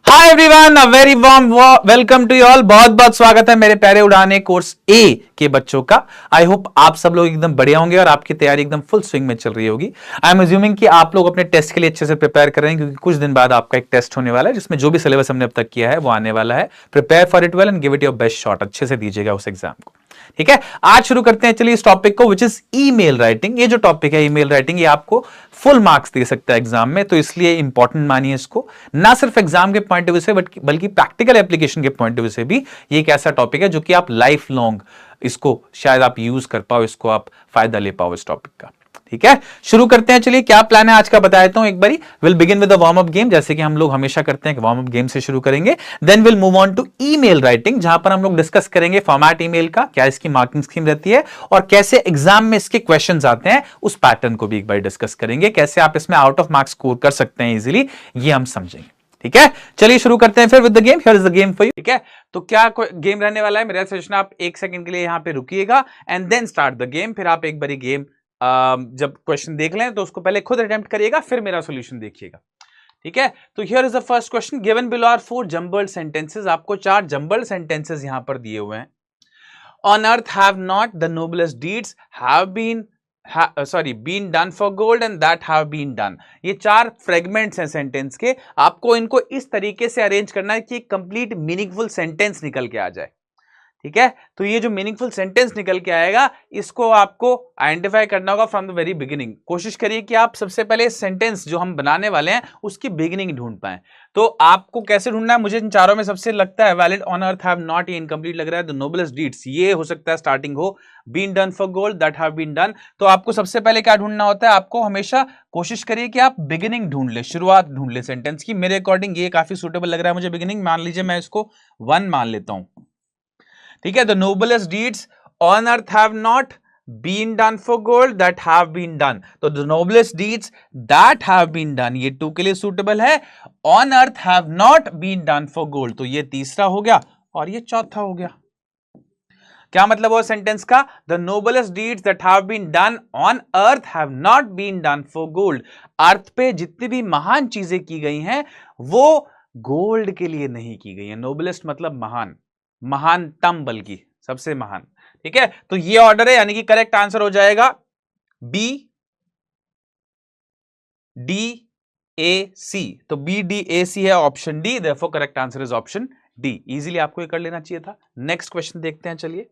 Hi everyone, a very warm welcome to you all. बहुत बहुत स्वागत है मेरे प्यारे उड़ाने कोर्स ए के बच्चों का। आई होप आप सब लोग एकदम बढ़िया होंगे और आपकी तैयारी एकदम फुल स्विंग में चल रही होगी। आई एम अज्यूमिंग कि आप लोग अपने टेस्ट के लिए अच्छे से प्रिपेयर कर रहे हैं, क्योंकि कुछ दिन बाद आपका एक टेस्ट होने वाला है जिसमें जो भी सिलेबस हमने अब तक किया है वो आने वाला है। Prepare for it well and give it your best shot. अच्छे से दीजिएगा उस एग्जाम को। ठीक है, आज शुरू करते हैं चलिए इस टॉपिक को, विच इज ईमेल राइटिंग। ये जो टॉपिक है ईमेल राइटिंग, ये आपको फुल मार्क्स दे सकता है एग्जाम में, तो इसलिए इंपॉर्टेंट मानिए इसको। ना सिर्फ एग्जाम के पॉइंट ऑफ व्यू से बल्कि प्रैक्टिकल एप्लीकेशन के पॉइंट ऑफ व्यू से भी ये एक ऐसा टॉपिक है जो कि आप लाइफ लॉन्ग इसको शायद आप यूज कर पाओ, इसको आप फायदा ले पाओ इस टॉपिक का। ठीक है, शुरू करते हैं। चलिए क्या प्लान है आज का बता देता हूं एक बारी। Will begin with the warm up game, जैसे कि हम लोग हमेशा करते हैं कि वार्म अप गेम से शुरू करेंगे। Then will move on to email writing, जहां पर हम लोग डिस्कस करेंगे फॉर्मेट ईमेल का, क्या इसकी मार्किंग स्कीम रहती है और कैसे एग्जाम में इसके क्वेश्चंस आते हैं, उस पैटर्न को भी एक बार डिस्कस करेंगे। कैसे आप इसमें आउट ऑफ मार्क्स स्कोर कर सकते हैं इजीली, ये हम समझेंगे। ठीक है, चलिए शुरू करते हैं फिर with the game. Here is the game for you. ठीक है, तो क्या गेम रहने वाला है, मेरा सजेशन आप एक सेकंड के लिए यहां पे रुकिएगा and then start the game. फिर आप एक बारी गेम जब क्वेश्चन देख लें तो उसको पहले खुद अटेम्प्ट करिएगा, फिर मेरा सॉल्यूशन देखिएगा। ठीक है, तो here is the first question. Given below are 4 jumbled sentences. आपको 4 जंबल्ड सेंटेंसेस यहां पर दिए हुए हैं। On earth have not the noblest deeds have been been done for gold and that have been done. ये 4 फ्रेगमेंट्स हैं sentence के। आपको इनको इस तरीके से अरेंज करना है कि एक कंप्लीट मीनिंगफुल सेंटेंस निकल के आ जाए। ठीक है, तो ये जो मीनिंगफुल सेंटेंस निकल के आएगा, इसको आपको आइडेंटिफाई करना होगा फ्रॉम द वेरी बिगिनिंग। कोशिश करिए कि आप सबसे पहले सेंटेंस जो हम बनाने वाले हैं उसकी बिगिनिंग ढूंढ पाए। तो आपको कैसे ढूंढना है, मुझे इन चारों में सबसे लगता है valid on earth have not, ये इनकम्प्लीट लग रहा है। द नोबलेस्ट डीड्स, ये हो सकता है स्टार्टिंग हो। Been done for gold that have been done. तो आपको सबसे पहले क्या ढूंढना होता है, आपको हमेशा कोशिश करिए कि आप बिगिनिंग ढूंढ ले, शुरुआत ढूंढ ले सेंटेंस की। मेरे अकॉर्डिंग ये काफी सुटेबल लग रहा है मुझे बिगिनिंग। मान लीजिए मैं इसको 1 मान लेता हूं। ठीक है, the noblest deeds on earth have not been done for gold that have been done. तो the noblest deeds that have been done, ये 2 के लिए सूटेबल है। On earth have not been done for gold, तो ये तीसरा हो गया और ये चौथा हो गया। क्या मतलब वो सेंटेंस का, the noblest deeds that have been done on earth have not been done for gold. Earth पे जितनी भी महान चीजें की गई हैं वो गोल्ड के लिए नहीं की गई है। नोबलेस्ट मतलब महान, महानतम, बल्कि सबसे महान। ठीक है, तो ये ऑर्डर है, यानी कि करेक्ट आंसर हो जाएगा बी डी ए सी। तो बी डी ए सी है option D, therefore correct answer is option D. Easily आपको ये कर लेना चाहिए था। नेक्स्ट क्वेश्चन देखते हैं। चलिए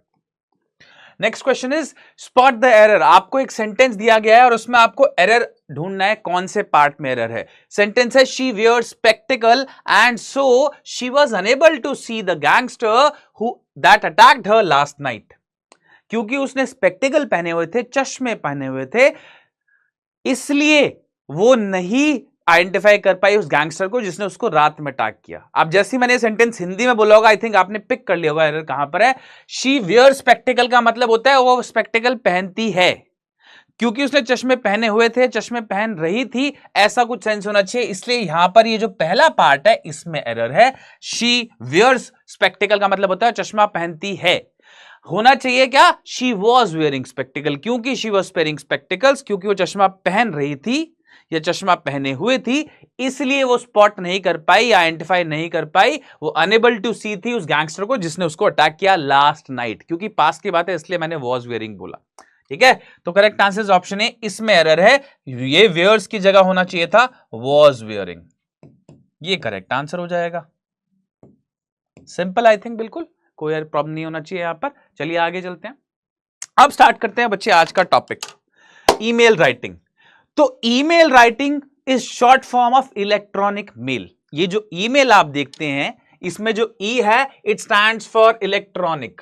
next question is spot the error. आपको एक सेंटेंस दिया गया है और उसमें आपको एरर ढूंढना है, कौन से पार्ट में एरर है। सेंटेंस है she wears spectacle and so she was unable to see the gangster who that attacked her last night. क्योंकि उसने स्पेक्टिकल पहने हुए थे, चश्मे पहने हुए थे, इसलिए वो नहीं आइडेंटिफाई कर पाई उस गैंगस्टर को जिसने उसको रात में अटैक किया। अब जैसे मैंने सेंटेंस हिंदी में बोला होगा, आई थिंक आपने पिक कर लिया होगा एरर कहां पर है। शी वियर स्पेक्टिकल का मतलब होता है वो स्पेक्टिकल पहनती है, क्योंकि उसने चश्मे पहने हुए थे, चश्मे पहन रही थी, ऐसा कुछ सेंस होना चाहिए। इसलिए यहां पर ये जो पहला पार्ट है इसमें एरर है। शी वियर्स स्पेक्टिकल का मतलब होता है चश्मा पहनती है। होना चाहिए क्या, शी वॉज वेयरिंग स्पेक्टिकल, क्योंकि शी वॉज वेयरिंग स्पेक्टिकल्स, क्योंकि वो चश्मा पहन रही थी या चश्मा पहने हुए थी, इसलिए वो स्पॉट नहीं कर पाई, आइडेंटिफाई नहीं कर पाई, वो अनेबल टू सी थी उस गैंगस्टर को जिसने उसको अटैक किया लास्ट नाइट। क्योंकि पास की बात है इसलिए मैंने वॉज वेयरिंग बोला। ठीक है, तो करेक्ट आंसर ऑप्शन ए, इसमें एरर है। ये वेयर्स की जगह होना चाहिए था वॉज वेयरिंग। ये करेक्ट आंसर हो जाएगा। सिंपल आई थिंक, बिल्कुल कोई प्रॉब्लम नहीं होना चाहिए यहां पर। चलिए आगे चलते हैं। अब स्टार्ट करते हैं बच्चे आज का टॉपिक, ईमेल राइटिंग। तो email writing is short form of electronic mail. ये जो ईमेल आप देखते हैं इसमें जो ई है इट स्टैंड्स फॉर इलेक्ट्रॉनिक।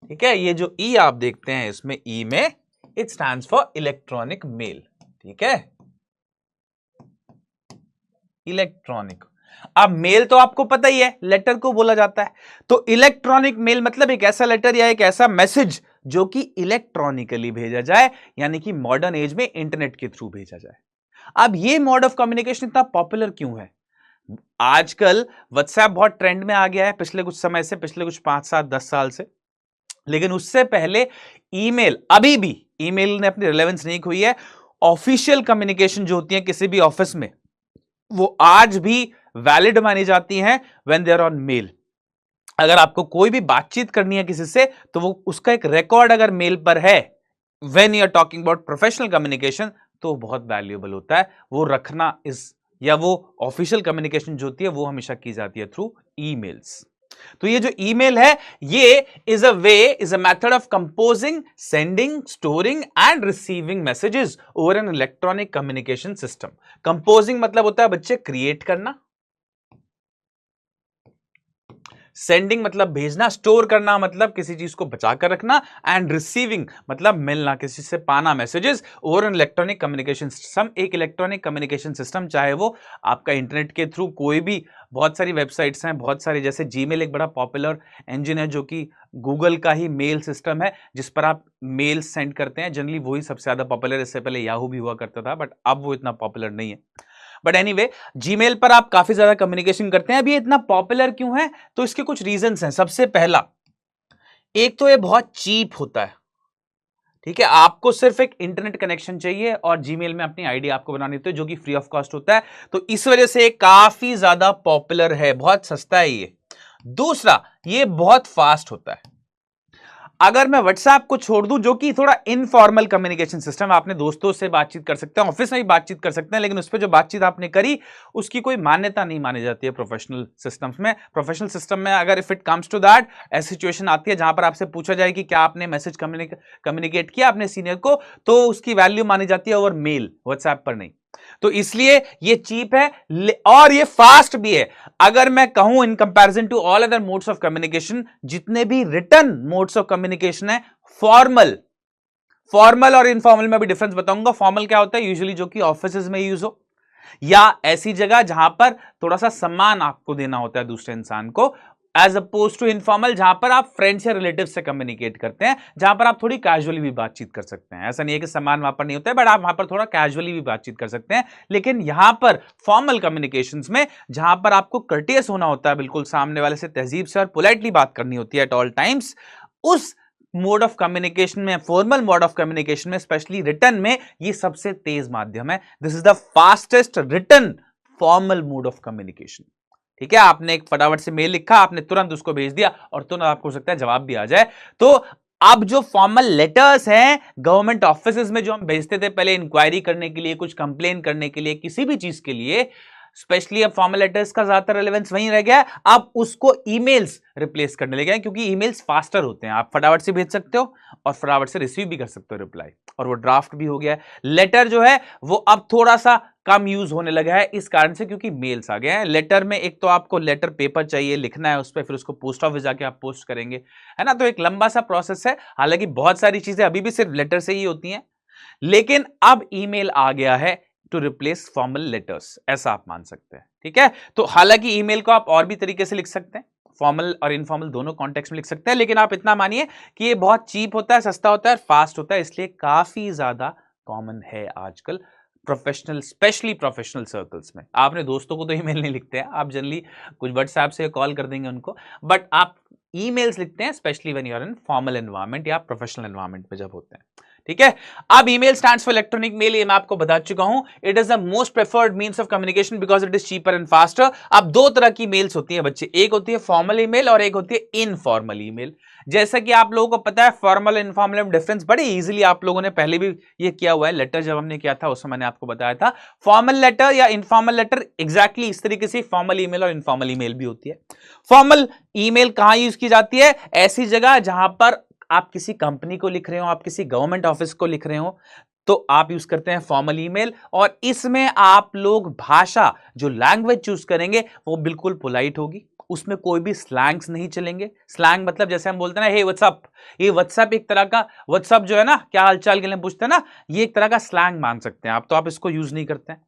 ठीक है, ये जो ई आप देखते हैं इसमें ई में it stands for electronic mail. ठीक है, इलेक्ट्रॉनिक। अब मेल तो आपको पता ही है लेटर को बोला जाता है, तो इलेक्ट्रॉनिक मेल मतलब एक ऐसा लेटर या एक ऐसा मैसेज जो कि इलेक्ट्रॉनिकली भेजा जाए, यानी कि मॉडर्न एज में इंटरनेट के थ्रू भेजा जाए। अब ये मोड ऑफ कम्युनिकेशन इतना पॉपुलर क्यों है? आजकल व्हाट्सएप बहुत ट्रेंड में आ गया है पिछले कुछ समय से, पिछले कुछ 5 7 10 साल से, लेकिन उससे पहले ईमेल, अभी भी ईमेल ने अपनी रिलेवेंस नहीं खोई है। ऑफिशियल कम्युनिकेशन जो होती है किसी भी ऑफिस में, वो आज भी वैलिड मानी जाती हैं when they are on mail. अगर आपको कोई भी बातचीत करनी है किसी से तो वो उसका एक रिकॉर्ड अगर मेल पर है, when you are talking about professional communication, तो बहुत वैल्यूएबल होता है। वो रखना इस या वो ऑफिशियल कम्युनिकेशन जो होती है वो हमेशा की जाती है थ्रू ईमेल्स। तो ये जो ईमेल है ये is a method of composing, sending, storing and receiving messages over an electronic communication system. Composing मतलब होता है बच्चे क्रिएट करना, सेंडिंग मतलब भेजना, स्टोर करना मतलब किसी चीज को बचा कर रखना, एंड रिसीविंग मतलब मिलना, किसी से पाना messages over an electronic communication system. एक इलेक्ट्रॉनिक कम्युनिकेशन सिस्टम चाहे वो आपका इंटरनेट के थ्रू कोई भी, बहुत सारी वेबसाइट्स हैं, बहुत सारी, जैसे जीमेल एक बड़ा पॉपुलर इंजन है जो कि गूगल का ही मेल सिस्टम है जिस पर आप मेल सेंड करते हैं। जनरली वही सबसे ज्यादा पॉपुलर है, इससे पहले याहू भी हुआ करता था बट अब वो इतना पॉपुलर नहीं है। बट एनीवे, जीमेल पर आप काफी ज्यादा कम्युनिकेशन करते हैं। अब ये इतना पॉपुलर क्यों है? तो इसके कुछ रीजंस हैं। सबसे पहला, एक तो ये बहुत चीप होता है, ठीक है। आपको सिर्फ एक इंटरनेट कनेक्शन चाहिए और जीमेल में अपनी आईडी आपको बनानी होती है जो कि फ्री ऑफ कॉस्ट होता है, तो इस वजह से ये काफी ज्यादा पॉपुलर है, बहुत सस्ता है ये। दूसरा, ये बहुत फास्ट होता है। अगर मैं व्हाट्सएप को छोड़ दूं जो कि थोड़ा इनफॉर्मल कम्युनिकेशन सिस्टम, आपने दोस्तों से बातचीत कर सकते हैं, ऑफिस में भी बातचीत कर सकते हैं, लेकिन उस पर जो बातचीत आपने करी उसकी कोई मान्यता नहीं मानी जाती है प्रोफेशनल सिस्टम्स में। प्रोफेशनल सिस्टम में अगर if it comes to that, ऐसी सिचुएशन आती है जहां पर आपसे पूछा जाए कि क्या आपने मैसेज कम्युनिकेट किया अपने सीनियर को, तो उसकी वैल्यू मानी जाती है ओवर मेल, व्हाट्सएप पर नहीं। तो इसलिए ये चीप है और ये फास्ट भी है। अगर मैं कहूं in comparison to all other modes of communication, जितने भी रिटर्न मोड्स ऑफ कम्युनिकेशन है, फॉर्मल और इनफॉर्मल में भी डिफरेंस बताऊंगा। फॉर्मल क्या होता है? यूजुअली जो कि ऑफिसेज में यूज हो या ऐसी जगह जहां पर थोड़ा सा सम्मान आपको देना होता है दूसरे इंसान को, एज अपोज टू इनफॉर्मल जहां पर आप फ्रेंड्स या रिलेटिव से कम्युनिकेट करते हैं, जहां पर आप थोड़ी कैजुअली भी बातचीत कर सकते हैं। ऐसा नहीं है कि सम्मान वहां पर नहीं होता है, बट आप वहां पर थोड़ा कैजुअली भी बातचीत कर सकते हैं। लेकिन यहां पर फॉर्मल कम्युनिकेशंस में जहां पर आपको कर्टियस होना होता है, बिल्कुल सामने वाले से तहजीब से और पोलाइटली बात करनी होती है एट ऑल टाइम्स, उस मोड ऑफ कम्युनिकेशन में, फॉर्मल मोड ऑफ कम्युनिकेशन में, स्पेशली रिटर्न में, ये सबसे तेज माध्यम है। This is the fastest return formal mode of communication. ठीक है, आपने एक फटाफट से मेल लिखा, आपने तुरंत उसको भेज दिया और तुरंत आपको हो सकता है जवाब भी आ जाए। तो अब जो फॉर्मल लेटर्स हैं गवर्नमेंट ऑफिसेज में जो हम भेजते थे पहले इंक्वायरी करने के लिए, कुछ कंप्लेन करने के लिए, किसी भी चीज के लिए, स्पेशली अब फॉर्मल लेटर्स का ज्यादातर रेलेवेंस वहीं रह गया। अब उसको ईमेल्स रिप्लेस करने लगे हैं क्योंकि ईमेल्स फास्टर होते हैं, आप फटाफट से भेज सकते हो और फटाफट से रिसीव भी कर सकते हो रिप्लाई, और वो ड्राफ्ट भी हो गया है। लेटर जो है वो अब थोड़ा सा कम यूज होने लगा है इस कारण से क्योंकि मेल्स आ गए हैं। लेटर में एक तो आपको लेटर पेपर चाहिए, लिखना है उस पर, फिर उसको पोस्ट ऑफिस जाके आप पोस्ट करेंगे, है ना, तो एक लंबा सा प्रोसेस है। हालांकि बहुत सारी चीजें अभी भी सिर्फ लेटर से ही होती हैं, लेकिन अब ईमेल आ गया है टू रिप्लेस फॉर्मल लेटर्स, ऐसा आप मान सकते हैं। ठीक है, तो हालांकि ईमेल को आप और भी तरीके से लिख सकते हैं, फॉर्मल और इनफॉर्मल दोनों कॉन्टेक्स्ट में लिख सकते हैं, लेकिन आप इतना मानिए कि ये बहुत चीप होता है, सस्ता होता है और फास्ट होता है, इसलिए काफी ज्यादा कॉमन है आजकल प्रोफेशनल, स्पेशली प्रोफेशनल सर्कल्स में। आपने दोस्तों को तो ईमेल नहीं लिखते हैं, आप जनरली कुछ व्हाट्सएप से कॉल कर देंगे उनको, बट आप ईमेल्स लिखते हैं specially when you are in formal environment या प्रोफेशनल एनवायरनमेंट में जब होते हैं। ठीक है, अब email stands for electronic mail, ये मैं आपको बता चुका हूं। It is the most preferred means of communication because it is cheaper and faster. अब दो तरह की मेल्स होती है बच्चे, एक होती है फॉर्मल ईमेल और एक होती है इनफॉर्मल ईमेल। जैसा कि आप लोगों को पता है फॉर्मल इनफॉर्मल में डिफरेंस बड़े इजीली आप लोगों ने पहले भी ये किया हुआ है, लेटर जब हमने किया था उसमें मैंने आपको बताया था फॉर्मल लेटर या इनफॉर्मल लेटर एग्जैक्टली इस तरीके से फॉर्मल ईमेल और इनफॉर्मल ईमेल भी होती है। फॉर्मल ईमेल कहां यूज की जाती है? ऐसी जगह जहां पर आप किसी कंपनी को लिख रहे हो, आप किसी गवर्नमेंट ऑफिस को लिख रहे हो, तो आप यूज करते हैं फॉर्मल ईमेल, और इसमें आप लोग भाषा, जो लैंग्वेज चूज करेंगे वो बिल्कुल पोलाइट होगी, उसमें कोई भी स्लैंग्स नहीं चलेंगे। स्लैंग मतलब जैसे हम बोलते हैं ना, हे व्हाट्सअप, ये व्हाट्सअप एक तरह का, व्हाट्सअप जो है ना, क्या हालचाल के लिए पूछते हैं ना, ये एक तरह का स्लैंग मान सकते हैं आप, तो आप इसको यूज नहीं करते हैं।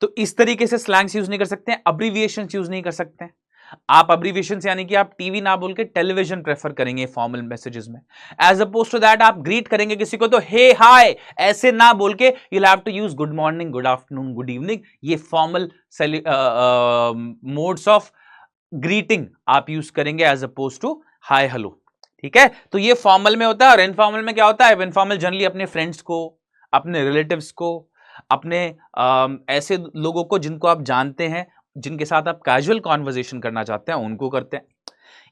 तो इस तरीके से स्लैंग्स यूज नहीं कर सकते हैं, अब्रीविएशन यूज नहीं कर सकते हैं आप। अब्रीविएशन यानी कि आप टीवी ना बोल के टेलीविजन प्रेफर करेंगे फॉर्मल मैसेजेस में, एज अपोज टू दैट आप ग्रीट करेंगे किसी को तो हे हाय ऐसे ना बोल के you have to use good morning, good afternoon, good evening. ये फॉर्मल मोड्स ऑफ ग्रीटिंग आप यूज करेंगे as oppose to hi hello. ठीक है, तो ये फॉर्मल में होता है। और इनफॉर्मल में क्या होता है? इनफॉर्मल जनरली अपने फ्रेंड्स को, अपने रिलेटिव्स को, अपने ऐसे लोगों को जिनको आप जानते हैं, जिनके साथ आप कैजुअल कॉन्वर्जेशन करना चाहते हैं, उनको करते हैं।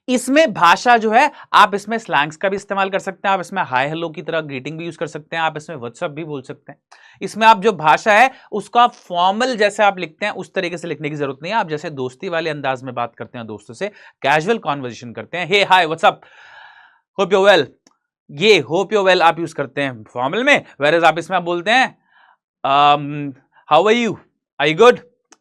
इसमें भाषा जो है, आप इसमें स्लैंग्स का भी इस्तेमाल कर सकते हैं, आप इसमें हाय हेलो की तरह ग्रीटिंग भी यूज कर सकते हैं, आप इसमें व्हाट्सएप भी बोल सकते हैं। इसमें आप जो भाषा है उसको आप फॉर्मल जैसे आप लिखते हैं उस तरीके से लिखने की जरूरत नहीं है। आप जैसे दोस्ती वाले अंदाज में बात करते हैं, दोस्तों से कैजुअल कॉन्वर्जेशन करते हैं, hey hi what's up, hope you well, ये होप यू वेल आप यूज करते हैं फॉर्मल में। वेयर आप इसमें आप बोलते हैं how are you, are you good,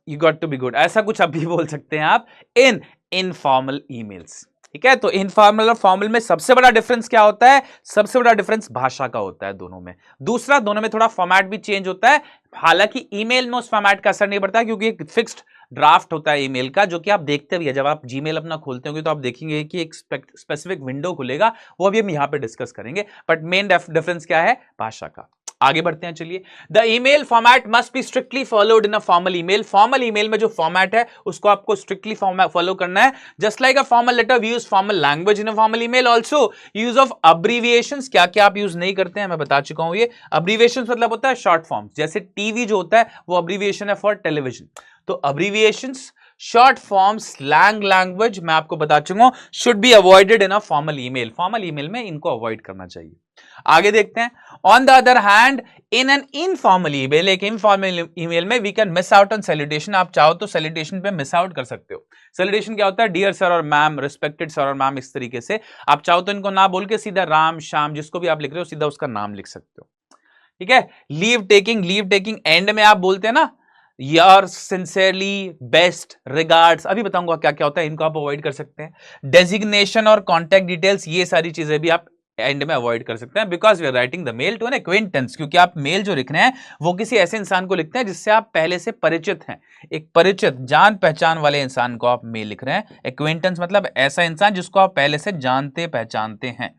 you got to be good, ऐसा कुछ अभी बोल सकते हैं आप इन इनफॉर्मल ईमेल्स। ठीक है, तो इनफॉर्मल और फॉर्मल में सबसे बड़ा डिफरेंस क्या होता है? सबसे बड़ा डिफरेंस भाषा का होता है दोनों में। दूसरा, दोनों में थोड़ा फॉर्मेट भी चेंज होता है, हालांकि ईमेल में उस फॉर्मेट का असर नहीं पड़ता क्योंकि एक फिक्स्ड ड्राफ्ट होता है ईमेल का, जो कि आप देखते भी है। जब आप जीमेल अपना खोलते होंगे तो आप देखेंगे कि एक स्पेसिफिक विंडो खुलेगा, वो अभी हम यहां पे डिस्कस करेंगे। बट मेन डिफरेंस क्या है? भाषा का। आगे बढ़ते हैं, चलिए। The email format must be strictly followed in a formal email. Formal email में जो फॉर्मेट है उसको आपको स्ट्रिक्टली फॉलो करना है। Just like a formal letter we use formal language in a formal email also. Use of abbreviations, क्या क्या आप यूज नहीं करते हैं मैं बता चुका हूं। ये अब्रीविएशंस मतलब होता है शॉर्ट फॉर्म, जैसे टीवी जो होता है वो अब्रीविएशन है फॉर टेलीविजन। तो abbreviations, short form, slang language मैं आपको बता चुका हूं, should be avoided in a formal email. Formal email में इनको अवॉइड करना चाहिए। आगे देखते हैं। On the other hand in an informal email, एक इनफॉर्मल ईमेल में we can miss out on salutation. आप चाहो तो सैल्यूटेशन पे मिस आउट कर सकते हो। सैल्यूटेशन क्या होता है? डियर सर और मैम, रिस्पेक्टेड सर और मैम, इस तरीके से। आप चाहो तो इनको ना बोल के सीधा राम श्याम जिसको भी आप लिख रहे हो सीधा उसका नाम लिख सकते हो। ठीक है। Leave taking, leave taking and में आप बोलते हैं ना यार सिंसियरली, बेस्ट रिगार्ड्स, अभी बताऊंगा क्या क्या होता है, इनको आप अवॉइड कर सकते हैं। डेजिग्नेशन और कॉन्टैक्ट डिटेल्स, ये सारी चीजें भी आप एंड में अवॉइड कर सकते हैं, because we are writing the mail to an acquaintance, क्योंकि आप मेल जो लिख रहे हैं वो किसी ऐसे इंसान को लिखते हैं जिससे आप पहले से परिचित हैं, एक परिचित जान पहचान वाले इंसान को आप मेल लिख रहे हैं। एक्वेंटेंस मतलब ऐसा इंसान जिसको आप पहले से जानते पहचानते हैं।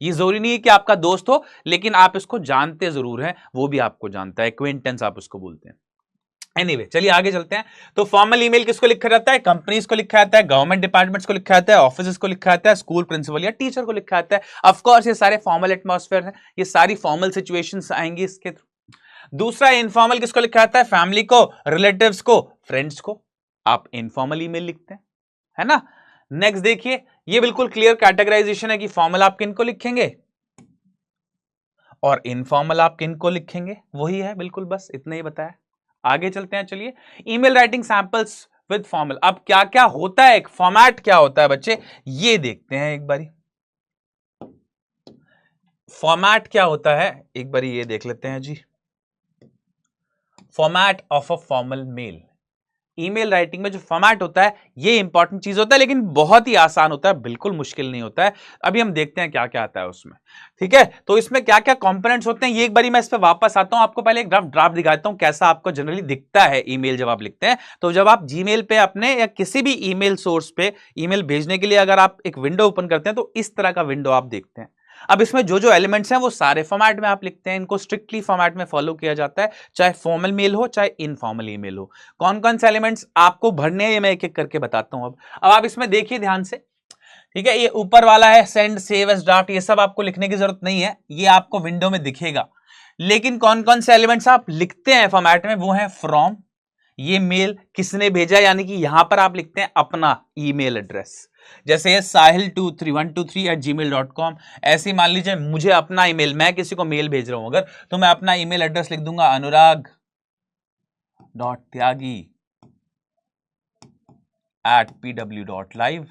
ये जरूरी नहीं है कि आपका दोस्त हो, लेकिन आप इसको जानते जरूर हैं, वो भी आपको जानता है, एक्वेंटेंस आप उसको बोलते हैं। एनीवे, चलिए आगे चलते हैं। तो फॉर्मल ईमेल किसको लिखा जाता है? कंपनीज को लिखा जाता है, गवर्नमेंट डिपार्टमेंट्स को लिखा जाता है, ऑफिसेस को लिखा जाता है, स्कूल प्रिंसिपल या टीचर को लिखा जाता है। ऑफ कोर्स ये सारे फॉर्मल एटमॉस्फेयर हैं, ये सारी फॉर्मल सिचुएशंस आएंगी इसके थ्रू। दूसरा, इनफॉर्मल किसको लिखा जाता है? फैमिली को, रिलेटिव्स को, फ्रेंड्स को आप इनफॉर्मल ईमेल लिखते हैं, है ना। नेक्स्ट देखिए, ये बिल्कुल क्लियर कैटेगराइजेशन है कि फॉर्मल आप किनको लिखेंगे और इनफॉर्मल आप किनको लिखेंगे, वही है बिल्कुल, बस इतना ही बताया। आगे चलते हैं, चलिए। Email writing samples with formal, अब क्या क्या होता है, एक फॉर्मेट क्या होता है बच्चे, ये देखते हैं एक बारी। फॉर्मेट क्या होता है एक बारी ये देख लेते हैं जी। Format of a formal mail, email writing में जो फॉर्मेट होता है ये इंपॉर्टेंट चीज होता है, लेकिन बहुत ही आसान होता है, बिल्कुल मुश्किल नहीं होता है। अभी हम देखते हैं क्या क्या आता है उसमें। ठीक है, तो इसमें क्या क्या कंपोनेंट्स होते हैं ये एक बारी मैं इस पे वापस आता हूं, आपको पहले एक ड्राफ्ट दिखाता हूं कैसा आपको जनरली दिखता है ईमेल जब आप लिखते हैं। तो जब आप जीमेल पे अपने या किसी भी ईमेल सोर्स पे ईमेल भेजने के लिए अगर आप एक विंडो ओपन करते हैं तो इस तरह का विंडो आप देखते हैं। अब इसमें जो जो एलिमेंट्स हैं वो सारे फॉर्मेट में आप लिखते हैं, इनको स्ट्रिक्टली फॉर्मेट में फॉलो किया जाता है, चाहे फॉर्मल मेल हो चाहे इनफॉर्मल ईमेल हो। कौन कौन से एलिमेंट्स आपको भरने हैं ये मैं एक एक करके बताता हूं। अब आप इसमें देखिए ध्यान से। ठीक है, ये ऊपर वाला है सेंड, सेव एज, ड्राफ्ट, ये सब आपको लिखने की जरूरत नहीं है, ये आपको विंडो में दिखेगा। लेकिन कौन कौन से एलिमेंट्स आप लिखते हैं फॉर्मेट में, वो है फ्रॉम, ये मेल किसने भेजा, यानी कि यहां पर आप लिखते हैं अपना ईमेल एड्रेस, जैसे sahil23123@gmail.com। ऐसे मान लीजिए मुझे अपना ईमेल, मैं किसी को मेल भेज रहा हूं अगर, तो मैं अपना ईमेल एड्रेस लिख दूंगा anurag.tyagi@pw.live।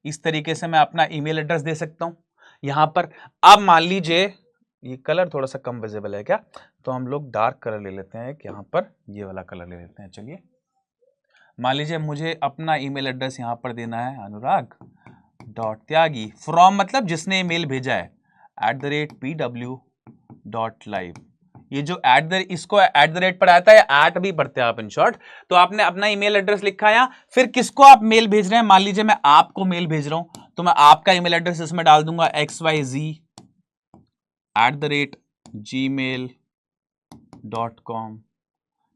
इस तरीके से मैं अपना ईमेल एड्रेस दे सकता हूं यहां पर। अब मान लीजिए ये कलर थोड़ा सा कम विजिबल है क्या, तो हम लोग डार्क कलर ले लेते हैं, यहां पर ये वाला कलर ले लेते हैं। चलिए, मान लीजिए मुझे अपना ईमेल एड्रेस यहां पर देना है अनुराग.त्यागी, फ्रॉम मतलब जिसने ईमेल भेजा है, @pw.live। ये जो इसको @ पर आता है, एट भी पढ़ते हैं आप इन शॉर्ट। तो आपने अपना ईमेल एड्रेस लिखा है, फिर किसको आप मेल भेज रहे हैं, मान लीजिए मैं आपको मेल भेज रहा हूं, तो मैं आपका ईमेल एड्रेस इसमें डाल दूंगा xyz@gmail.com।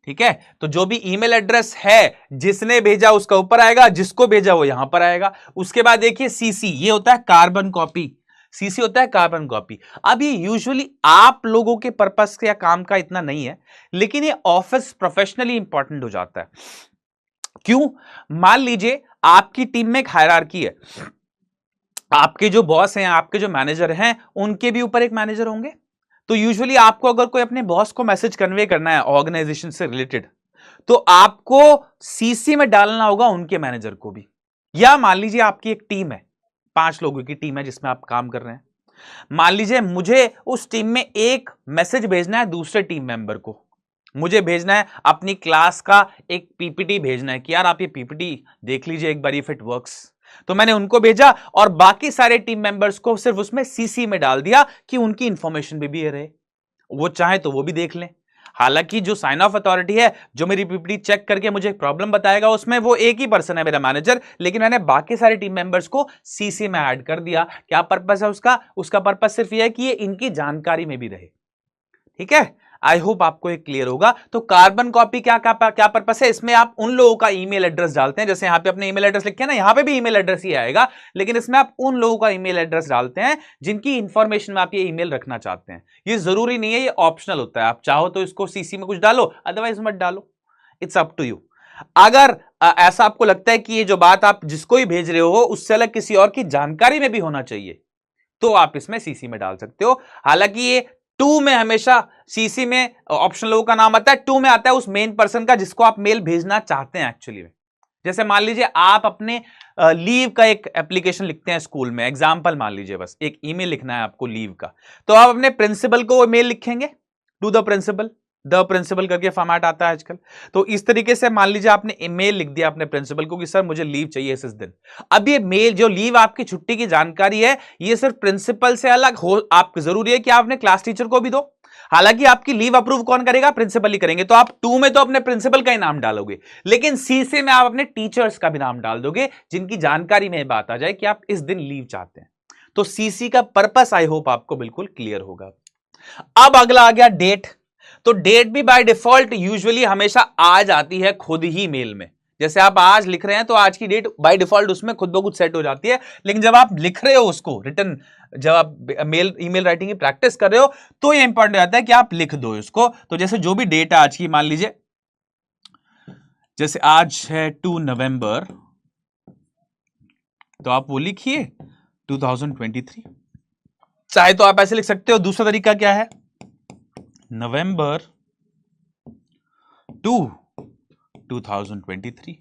ठीक है, तो जो भी ईमेल एड्रेस है जिसने भेजा उसका ऊपर आएगा, जिसको भेजा वो यहां पर आएगा। उसके बाद देखिए सीसी, ये होता है कार्बन कॉपी। सीसी होता है कार्बन कॉपी। अब ये यूजुअली आप लोगों के पर्पस या काम का इतना नहीं है, लेकिन ये ऑफिस प्रोफेशनली इंपॉर्टेंट हो जाता है। क्यों? मान लीजिए आपकी टीम में एक हायरार्की है, आपके जो बॉस हैं, आपके जो मैनेजर हैं, उनके भी ऊपर एक मैनेजर होंगे। तो यूजुअली आपको अगर कोई अपने बॉस को मैसेज कन्वे करना है ऑर्गेनाइजेशन से रिलेटेड, तो आपको सीसी में डालना होगा उनके मैनेजर को भी। या मान लीजिए आपकी एक टीम है, 5 लोगों की टीम है जिसमें आप काम कर रहे हैं। मान लीजिए मुझे उस टीम में एक मैसेज भेजना है दूसरे टीम मेंबर को, मुझे भेजना है अपनी क्लास का एक पीपीटी भेजना है कि यार आप ये पीपीटी देख लीजिए एक बार इफ इट वर्क्स। तो मैंने उनको भेजा और बाकी सारे टीम मेंबर्स को सिर्फ उसमें सीसी में डाल दिया कि उनकी इंफॉर्मेशन भी रहे, वो चाहे तो वो भी देख लें। हालांकि जो साइन ऑफ अथॉरिटी है, जो मेरी पीपीटी चेक करके मुझे प्रॉब्लम बताएगा, उसमें वो एक ही पर्सन है, मेरा मैनेजर, लेकिन मैंने बाकी सारे टीम मेंबर्स को सीसी में ऐड कर दिया। क्या पर्पस है उसका? उसका पर्पस सिर्फ ये है कि ये इनकी जानकारी में भी रहे। ठीक है, आई होप आपको एक क्लियर होगा। तो कार्बन कॉपी क्या पर्पस है? इसमें आप उन लोगों का ईमेल एड्रेस डालते हैं, जैसे यहां पे अपने ईमेल एड्रेस लिखे हैं ना, यहां पे भी ईमेल एड्रेस ही आएगा, लेकिन इसमें आप उन लोगों का ईमेल एड्रेस डालते हैं जिनकी इंफॉर्मेशन में आप ये ईमेल रखना चाहते हैं। ये जरूरी नहीं है, ये ऑप्शनल होता है। आप चाहो तो इसको सीसी में कुछ डालो, अदरवाइज मत डालो, इट्स अप टू यू। अगर ऐसा आपको लगता है कि ये जो बात आप जिसको ही भेज रहे हो उससे अलग किसी और की जानकारी में भी होना चाहिए, तो आप इसमें सीसी में डाल सकते हो। हालांकि ये टू में हमेशा, सीसी में ऑप्शन लोगों का नाम आता है, टू में आता है उस मेन पर्सन का जिसको आप मेल भेजना चाहते हैं एक्चुअली में। जैसे मान लीजिए आप अपने लीव का एक एप्लीकेशन लिखते हैं स्कूल में, एग्जांपल मान लीजिए, बस एक ईमेल लिखना है आपको लीव का, तो आप अपने प्रिंसिपल को मेल लिखेंगे, टू द प्रिंसिपल करके फॉर्मेट आता है आजकल। तो इस तरीके से मान लीजिए आपने ईमेल लिख दिया अपने प्रिंसिपल को कि सर मुझे लीव चाहिए इस दिन। अब ये मेल, जो लीव आपकी छुट्टी की जानकारी है, ये सिर्फ प्रिंसिपल से अलग हो, आप जरूरी है कि आपने क्लास टीचर को भी दो। हालांकि आपकी लीव अप्रूव कौन करेगा? प्रिंसिपल ही करेंगे। तो आप टू में तो अपने प्रिंसिपल का ही नाम डालोगे, लेकिन सीसी में आप अपने टीचर्स का भी नाम डाल दोगे जिनकी जानकारी में बात आ जाए कि आप इस दिन लीव चाहते हैं। तो सीसी का पर्पस आई होप आपको बिल्कुल क्लियर होगा। अब अगला आ गया डेट। तो डेट भी बाय डिफॉल्ट यूजुअली हमेशा आ जाती है खुद ही मेल में। जैसे आप आज लिख रहे हैं तो आज की डेट बाय डिफॉल्ट उसमें खुद ब खुद सेट हो जाती है, लेकिन जब आप लिख रहे हो उसको रिटर्न, जब आप ईमेल राइटिंग की प्रैक्टिस कर रहे हो, तो ये इंपॉर्टेंट आता है कि आप लिख दो इसको। तो जैसे जो भी डेट है आज की, मान लीजिए जैसे आज है 2 नवंबर, तो आप वो लिखिए 2023। चाहे तो आप ऐसे लिख सकते हो। दूसरा तरीका क्या है? नवंबर 2 2023।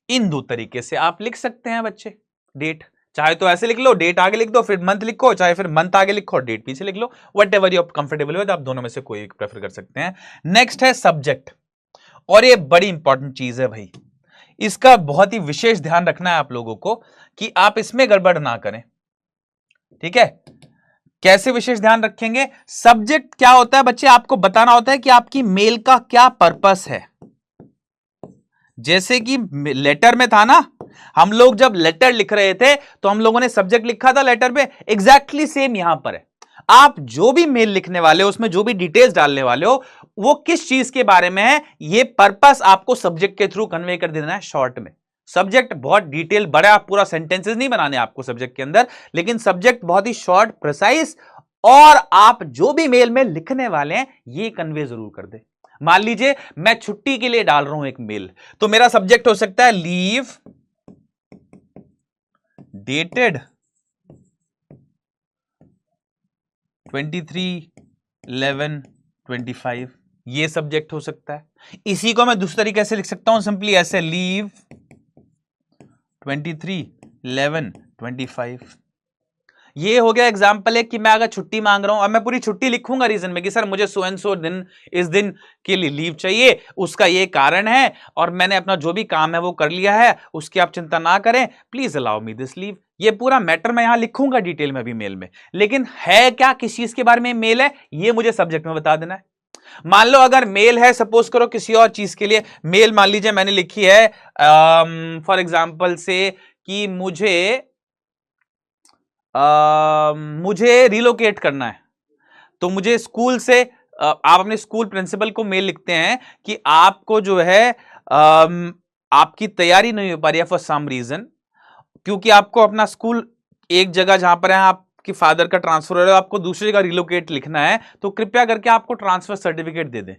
इन दो तरीके से आप लिख सकते हैं बच्चे डेट। चाहे तो ऐसे लिख लो, डेट आगे लिख दो, फिर मंथ लिखो, चाहे फिर मंथ आगे लिखो, डेट पीछे लिख लो, वट एवर यू कंफर्टेबल हो, तो आप दोनों में से कोई एक प्रेफर कर सकते हैं। नेक्स्ट है सब्जेक्ट, और ये बड़ी इंपॉर्टेंट चीज है भाई, इसका बहुत ही विशेष ध्यान रखना है आप लोगों को कि आप इसमें गड़बड़ ना करें। ठीक है, कैसे विशेष ध्यान रखेंगे? सब्जेक्ट क्या होता है बच्चे? आपको बताना होता है कि आपकी मेल का क्या पर्पस है। जैसे कि लेटर में था ना, हम लोग जब लेटर लिख रहे थे तो हम लोगों ने सब्जेक्ट लिखा था लेटर पे, एग्जैक्टली सेम यहां पर है। आप जो भी मेल लिखने वाले हो, उसमें जो भी डिटेल्स डालने वाले हो, वो किस चीज के बारे में है, ये पर्पस आपको सब्जेक्ट के थ्रू कन्वे कर देना है शॉर्ट में। सब्जेक्ट बहुत डिटेल बड़ा, आप पूरा सेंटेंसेस नहीं बनाने आपको सब्जेक्ट के अंदर, लेकिन सब्जेक्ट बहुत ही शॉर्ट, प्रिसाइज, और आप जो भी मेल में लिखने वाले हैं ये कन्वे जरूर कर दे। मान लीजिए मैं छुट्टी के लिए डाल रहा हूं एक मेल, तो मेरा सब्जेक्ट हो सकता है लीव डेटेड 23/11/25, ये सब्जेक्ट हो सकता है। इसी को मैं दूसरे तरीके से लिख सकता हूं, सिंपली ऐसे लीव 23/11/25। ये हो गया एग्जाम्पल है कि मैं अगर छुट्टी मांग रहा हूं, अब मैं पूरी छुट्टी लिखूंगा रीजन में कि सर मुझे सो एंड सो दिन, इस दिन के लिए लीव चाहिए, उसका ये कारण है, और मैंने अपना जो भी काम है वो कर लिया है, उसकी आप चिंता ना करें, please allow me this leave. ये पूरा मैटर मैं यहां लिखूंगा डिटेल में भी मेल में, लेकिन है क्या, किस चीज के बारे में मेल है, ये मुझे सब्जेक्ट में बता देना है। मान लो अगर मेल है, सपोज करो किसी और चीज के लिए मेल, मान लीजिए मैंने लिखी है फॉर एग्जाम्पल से कि मुझे रिलोकेट करना है, तो मुझे स्कूल से आप अपने स्कूल प्रिंसिपल को मेल लिखते हैं कि आपको जो है आपकी तैयारी नहीं हो पा रही है फॉर सम रीजन, क्योंकि आपको अपना स्कूल एक जगह जहां पर है आप आपके फादर का ट्रांसफर हो रहा है, आपको दूसरी जगह रिलोकेट लिखना है, तो कृपया करके आपको ट्रांसफर सर्टिफिकेट दे दें।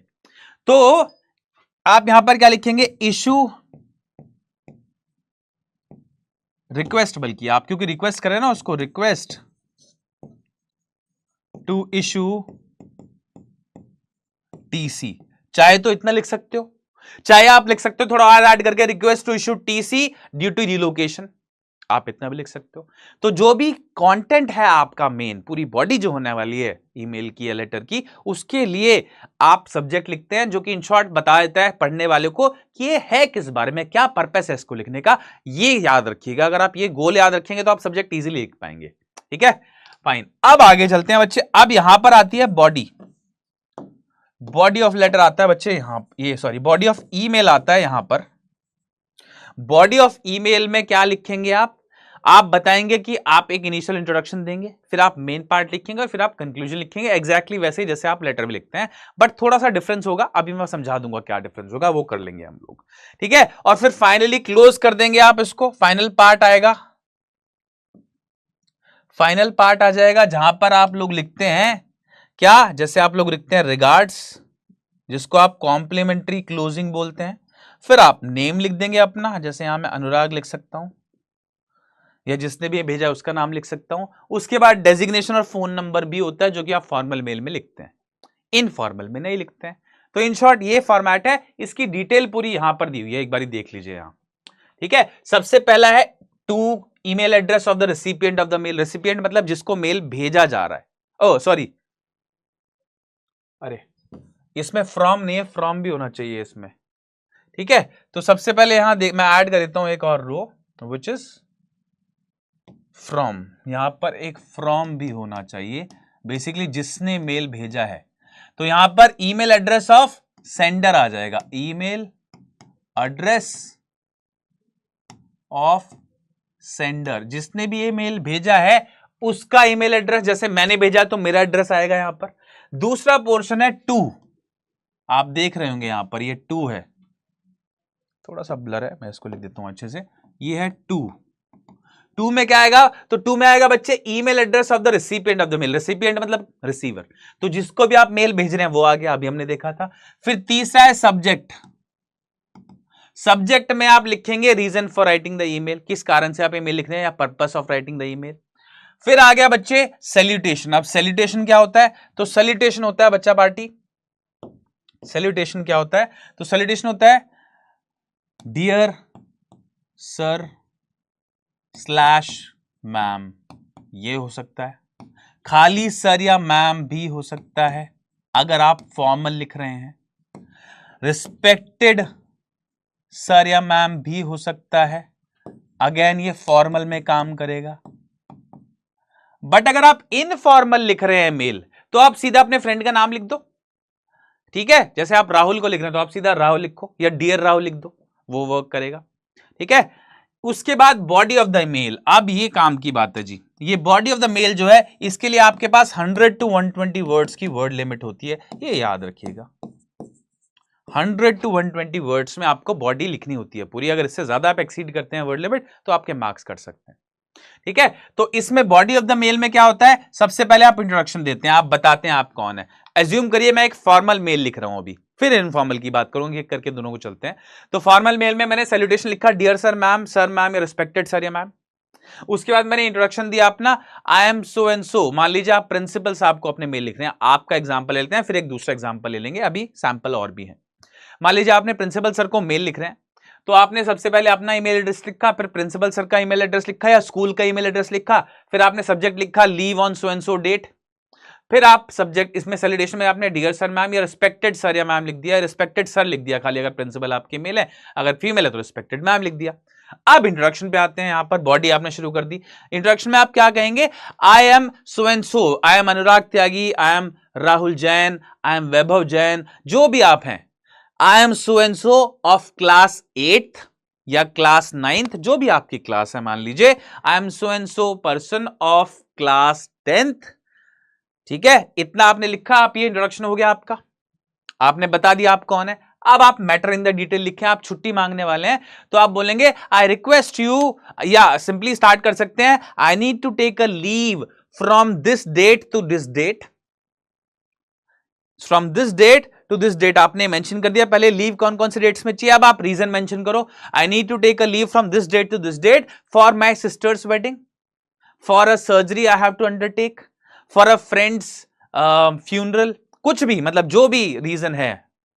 तो आप यहां पर क्या लिखेंगे, इशू रिक्वेस्ट, बल्कि आप क्योंकि रिक्वेस्ट करें ना उसको, रिक्वेस्ट टू इशू टीसी। चाहे तो इतना लिख सकते हो, चाहे आप लिख सकते हो थोड़ा और ऐड करके, request to issue TC due to relocation, आप इतना भी लिख सकते हो। तो जो भी कंटेंट है आपका मेन, पूरी बॉडी जो होने वाली है ईमेल की या लेटर की, उसके लिए आप सब्जेक्ट लिखते हैं जो कि इन शॉर्ट बता देता है पढ़ने वाले को कि ये है किस बारे में, क्या पर्पस है इसको लिखने का। ये याद रखिएगा, अगर आप ये गोल याद रखेंगे तो आप सब्जेक्ट इजीली लिख पाएंगे। ठीक है, फाइन। अब आगे चलते हैं बच्चे। अब यहां पर आती है बॉडी, बॉडी ऑफ लेटर आता है बच्चे यहां, ये सॉरी बॉडी ऑफ ईमेल आता है यहां पर। बॉडी ऑफ ईमेल में क्या लिखेंगे आप बताएंगे कि आप एक इनिशियल इंट्रोडक्शन देंगे, फिर आप मेन पार्ट लिखेंगे और फिर आप कंक्लूजन लिखेंगे, एग्जैक्टली वैसे ही जैसे आप लेटर में लिखते हैं, बट थोड़ा सा डिफरेंस होगा, अभी मैं समझा दूंगा क्या डिफरेंस होगा, वो कर लेंगे हम लोग। ठीक है, और फिर फाइनली क्लोज कर देंगे आप इसको। फाइनल पार्ट आएगा, फाइनल पार्ट आ जाएगा जहां पर आप लोग लिखते हैं क्या, जैसे आप लोग लिखते हैं रिगार्ड्स, जिसको आप कॉम्प्लीमेंट्री क्लोजिंग बोलते हैं। फिर आप नेम लिख देंगे अपना, जैसे यहां मैं अनुराग लिख सकता हूं, या जिसने भी भेजा उसका नाम लिख सकता हूं। उसके बाद डेजिग्नेशन और फोन नंबर भी होता है जो कि आप फॉर्मल मेल में लिखते हैं, इनफॉर्मल में नहीं लिखते हैं। तो इन शॉर्ट ये फॉर्मेट है, इसकी डिटेल पूरी यहां पर दी हुई है, एक बार देख लीजिए यहां। ठीक है, सबसे पहला है to email address of the recipient of the mail. Recipient मतलब जिसको मेल भेजा जा रहा है, ओह सॉरी, अरे इसमें फ्रॉम नहीं है, फ्रॉम भी होना चाहिए इसमें। ठीक है, तो सबसे पहले यहां मैं ऐड कर देता हूं एक और रो, विच इज फ्रॉम। यहां पर एक फ्रॉम भी होना चाहिए, बेसिकली जिसने मेल भेजा है। तो यहां पर ईमेल एड्रेस ऑफ सेंडर आ जाएगा, ईमेल एड्रेस ऑफ सेंडर, जिसने भी ये मेल भेजा है उसका ईमेल एड्रेस, जैसे मैंने भेजा तो मेरा एड्रेस आएगा यहां पर। दूसरा पोर्शन है टू, आप देख रहे होंगे यहां पर ये टू है, थोड़ा सा ब्लर है, मैं इसको लिख देता हूं अच्छे से, ये है टू। टू में क्या आएगा, तो टू में आएगा बच्चे email address of the recipient of the mail. Recipient मतलब रिसीवर, तो जिसको भी आप मेल भेज रहे हैं वो आ गया, अभी हमने देखा था। फिर तीसरा है सब्जेक्ट, सब्जेक्ट में आप लिखेंगे reason for writing the email, किस कारण से आप ईमेल लिख रहे हैं या purpose of writing the email. फिर आ गया बच्चे सैल्यूटेशन। अब सैल्यूटेशन क्या होता है, तो सैल्यूटेशन होता है बच्चा पार्टी, सैल्यूटेशन क्या होता है, तो सैल्यूटेशन होता है डियर सर स्लैश मैम, ये हो सकता है। खाली सर या मैम भी हो सकता है अगर आप फॉर्मल लिख रहे हैं। रिस्पेक्टेड सर या मैम भी हो सकता है, अगेन ये फॉर्मल में काम करेगा। बट अगर आप इनफॉर्मल लिख रहे हैं मेल, तो आप सीधा अपने फ्रेंड का नाम लिख दो। ठीक है, जैसे आप राहुल को लिख रहे हैं तो आप सीधा राहुल लिखो या डियर राहुल लिख दो, वो वर्क करेगा। ठीक है, उसके बाद बॉडी ऑफ द मेल। अब ये काम की बात है जी, ये बॉडी ऑफ द मेल जो है, इसके लिए आपके पास 100 to 120 वर्ड्स की वर्ड लिमिट होती है, ये याद रखिएगा। 100 to 120 वर्ड्स में आपको बॉडी लिखनी होती है पूरी, अगर इससे ज्यादा आप एक्सीड करते हैं वर्ड लिमिट तो आपके मार्क्स कट सकते हैं। ठीक है, तो इसमें बॉडी ऑफ द मेल में क्या होता है, सबसे पहले आप इंट्रोडक्शन देते हैं, आप बताते हैं आप कौन है। एज्यूम करिए मैं एक फॉर्मल मेल लिख रहा हूं अभी, फिर इनफॉर्मल की बात करूंगी, एक करके दोनों को चलते हैं। तो फॉर्मल मेल में मैंने सैल्यूटेशन लिखा डियर सर मैम या रिस्पेक्टेड सर या मैम। उसके बाद मैंने इंट्रोडक्शन दिया अपना, आई एम सो एंड सो। मान लीजिए आप प्रिंसिपल साहब को अपने मेल लिख रहे हैं, आपका एग्जाम्पल लेते हैं, फिर एक दूसरा एग्जाम्पल ले लेंगे, अभी सैंपल और भी है। मान लीजिए आपने प्रिंसिपल सर को मेल लिख रहे हैं, तो आपने सबसे पहले अपना ईमेल एड्रेस लिखा, फिर प्रिंसिपल सर का ईमेल एड्रेस लिखा या स्कूल का ईमेल एड्रेस लिखा, फिर आपने सब्जेक्ट लिखा leave on so and so date. फिर आप सब्जेक्ट इसमें सैल्यूटेशन में आपने डियर सर मैम या रिस्पेक्टेड सर या मैम लिख दिया, रिस्पेक्टेड सर लिख दिया खाली अगर प्रिंसिपल आपके मेल है, अगर फीमेल है तो रिस्पेक्टेड मैम लिख दिया। अब इंट्रोडक्शन पे आते हैं, यहां पर बॉडी आपने शुरू कर दी। इंट्रोडक्शन में आप क्या कहेंगे, I am so and so, I am Anurag Tyagi, I am Rahul Jain, I am Vaibhav Jain, जो भी आप हैं। I am so and so of class 8th या क्लास 9th, जो भी आपकी क्लास है, मान लीजिए आई am so and so person of class 10th। ठीक है, इतना आपने लिखा, आप ये इंट्रोडक्शन हो गया आपका, आपने बता दिया आप कौन है। अब आप मैटर इन द डिटेल लिखें, आप छुट्टी मांगने वाले हैं तो आप बोलेंगे आई रिक्वेस्ट यू, या सिंपली स्टार्ट कर सकते हैं I need to take a leave from this date to this date, from this date to this date आपने मेंशन कर दिया। पहले लीव कौन कौन से डेट्स में चाहिए, अब आप रीजन मेंशन करो। I need to take a leave from this date to this date for my sister's wedding, for a surgery I have to undertake, for a friend's funeral, कुछ भी, मतलब जो भी रीजन है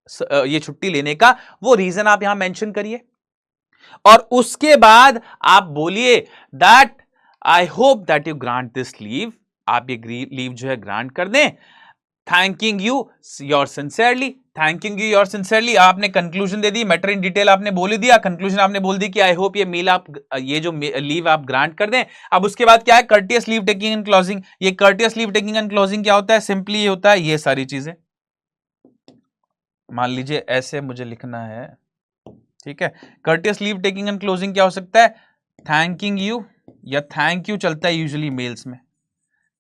ये छुट्टी लेने का, वो रीजन आप यहां मेंशन करिए। और उसके बाद आप बोलिए that I hope that you grant this leave, आप ये लीव जो है ग्रांट कर दें। Thanking you your sincerely, thanking you your sincerely, आपने कंक्लूजन दे दी, मैटर इन डिटेल आपने बोल दिया, कंक्लूजन आपने बोल दी कि आई होप ये मेल आप, ये जो लीव आप ग्रांट कर दें। अब उसके बाद क्या है, courteous leave taking and closing. ये courteous leave taking and closing क्या होता है, सिंपली ये होता है ये सारी चीजें। मान लीजिए ऐसे मुझे लिखना है, ठीक है। Courteous leave taking and closing क्या हो सकता है, थैंकिंग यू, या थैंक यू चलता है यूजुअली मेल्स में,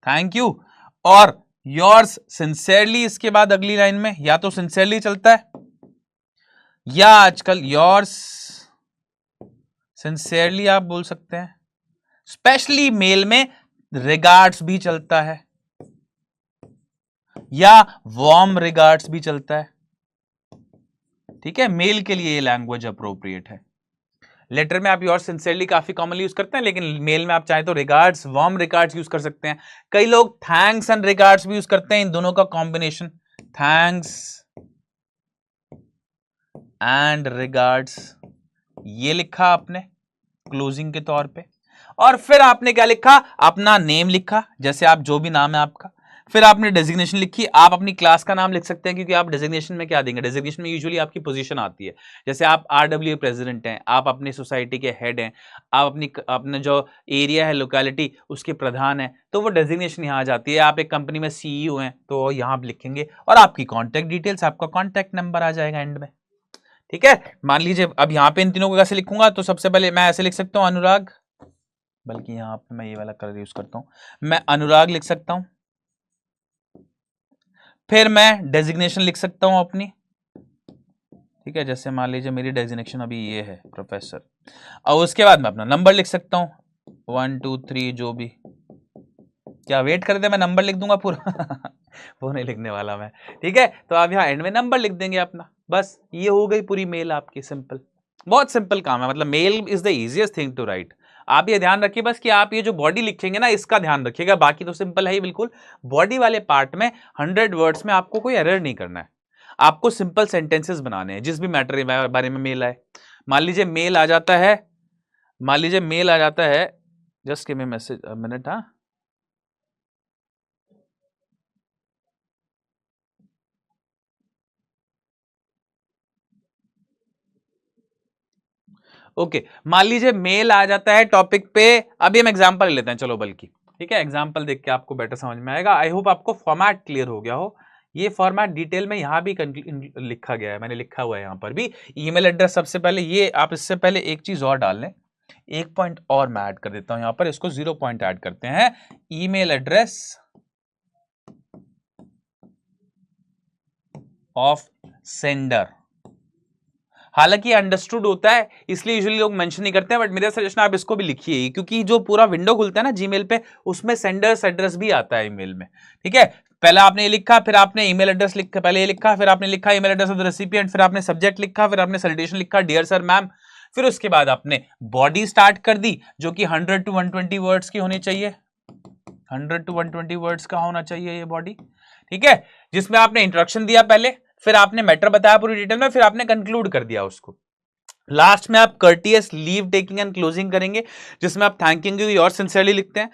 थैंक यू, और योर्स सिंसियरली इसके बाद अगली लाइन में, या तो सिंसियरली चलता है या आजकल योर्स सिंसियरली आप बोल सकते हैं। स्पेशली मेल में रिगार्ड्स भी चलता है या वार्म रिगार्ड्स भी चलता है, ठीक है। मेल के लिए ये लैंग्वेज अप्रोप्रिएट है। लेटर में आप योर सिंसियरली काफी कॉमनली यूज करते हैं, लेकिन मेल में आप चाहे तो रिगार्ड्स, वार्म रिगार्ड्स यूज कर सकते हैं। कई लोग थैंक्स एंड रिगार्ड्स भी यूज करते हैं, इन दोनों का कॉम्बिनेशन, थैंक्स एंड रिगार्ड्स, ये लिखा आपने क्लोजिंग के तौर पे। और फिर आपने क्या लिखा, अपना नेम लिखा, जैसे आप जो भी नाम है आपका, फिर आपने डेजिग्नेशन लिखी। आप अपनी क्लास का नाम लिख सकते हैं, क्योंकि आप डेजिग्नेशन में क्या देंगे, डेजिग्नेशन में यूजुअली आपकी पोजीशन आती है। जैसे आप आरडब्ल्यू प्रेसिडेंट हैं, आप अपनी सोसाइटी के हेड हैं, आप अपने जो एरिया है, लोकेलिटी, उसके प्रधान हैं, तो वो डेजिग्नेशन यहाँ आ जाती है। आप एक कंपनी में सीईओ हैं, तो यहाँ आप लिखेंगे, और आपकी कॉन्टैक्ट डिटेल्स, आपका कॉन्टैक्ट नंबर आ जाएगा एंड में, ठीक है। मान लीजिए अब यहाँ पे इन तीनों को कैसे लिखूंगा, तो सबसे पहले मैं ऐसे लिख सकता हूँ अनुराग, बल्कि यहाँ पे मैं ये वाला कलर यूज करता हूँ, मैं अनुराग लिख सकता हूँ। फिर मैं डेजिग्नेशन लिख सकता हूं अपनी, ठीक है। जैसे मान लीजिए मेरी डेजिग्नेशन अभी ये है प्रोफेसर, और उसके बाद मैं अपना नंबर लिख सकता हूं, 1 2 3 जो भी। क्या वेट कर दे, मैं नंबर लिख दूंगा पूरा वो नहीं लिखने वाला मैं, ठीक है। तो आप यहाँ एंड में नंबर लिख देंगे अपना, बस ये हो गई पूरी मेल आपकी। सिंपल, बहुत सिंपल काम है, मतलब mail is the easiest thing to write. आप ये ध्यान रखिए बस कि आप ये जो बॉडी लिखेंगे ना, इसका ध्यान रखिएगा, बाकी तो सिंपल है ही बिल्कुल। बॉडी वाले पार्ट में 100 वर्ड्स में आपको कोई एरर नहीं करना है, आपको सिंपल सेंटेंसेस बनाने हैं, जिस भी मैटर के बारे में मेल आए। मान लीजिए मेल आ जाता है, मान लीजिए मेल आ जाता है, just give me message minute, हाँ ओके। मान लीजिए मेल आ जाता है टॉपिक पे, अभी हम एग्जांपल ले लेते हैं चलो, बल्कि ठीक है, एग्जांपल देख के आपको बेटर समझ में आएगा। आई होप आपको फॉर्मेट क्लियर हो गया हो। ये फॉर्मेट डिटेल में यहां भी लिखा गया है, मैंने लिखा हुआ है यहां पर भी। ईमेल एड्रेस सबसे पहले, ये आप इससे पहले एक चीज और डाल लें, एक पॉइंट और मैं ऐड कर देता हूं यहां पर, इसको 0 पॉइंट ऐड करते हैं। ईमेल एड्रेस ऑफ सेंडर, हालांकि अंडरस्टूड होता है इसलिए यूजुअली लोग मेंशन नहीं करते हैं, बट मेरा सजेशन आप इसको भी लिखिए, क्योंकि जो पूरा विंडो खुलता है ना जीमेल पे, उसमें सेंडर्स एड्रेस भी आता है ईमेल में, ठीक है। पहले आपने ये लिखा, फिर आपने ईमेल एड्रेस लिखा, पहले ये लिखा, फिर आपने लिखा email address of the recipient, फिर आपने सब्जेक्ट लिखा, फिर आपने सैल्यूटेशन लिखा, डियर सर मैम, फिर उसके बाद आपने बॉडी स्टार्ट कर दी, जो कि 100 to 120 वर्ड्स की होनी चाहिए, 100 to 120 वर्ड्स का होना चाहिए ये बॉडी, ठीक है। जिसमें आपने इंट्रोडक्शन दिया पहले, फिर आपने मैटर बताया पूरी डिटेल में, फिर आपने कंक्लूड कर दिया उसको। लास्ट में आप courteous leave taking and closing करेंगे, जिसमें आप थैंकिंग यू योर सिंसियरली लिखते हैं,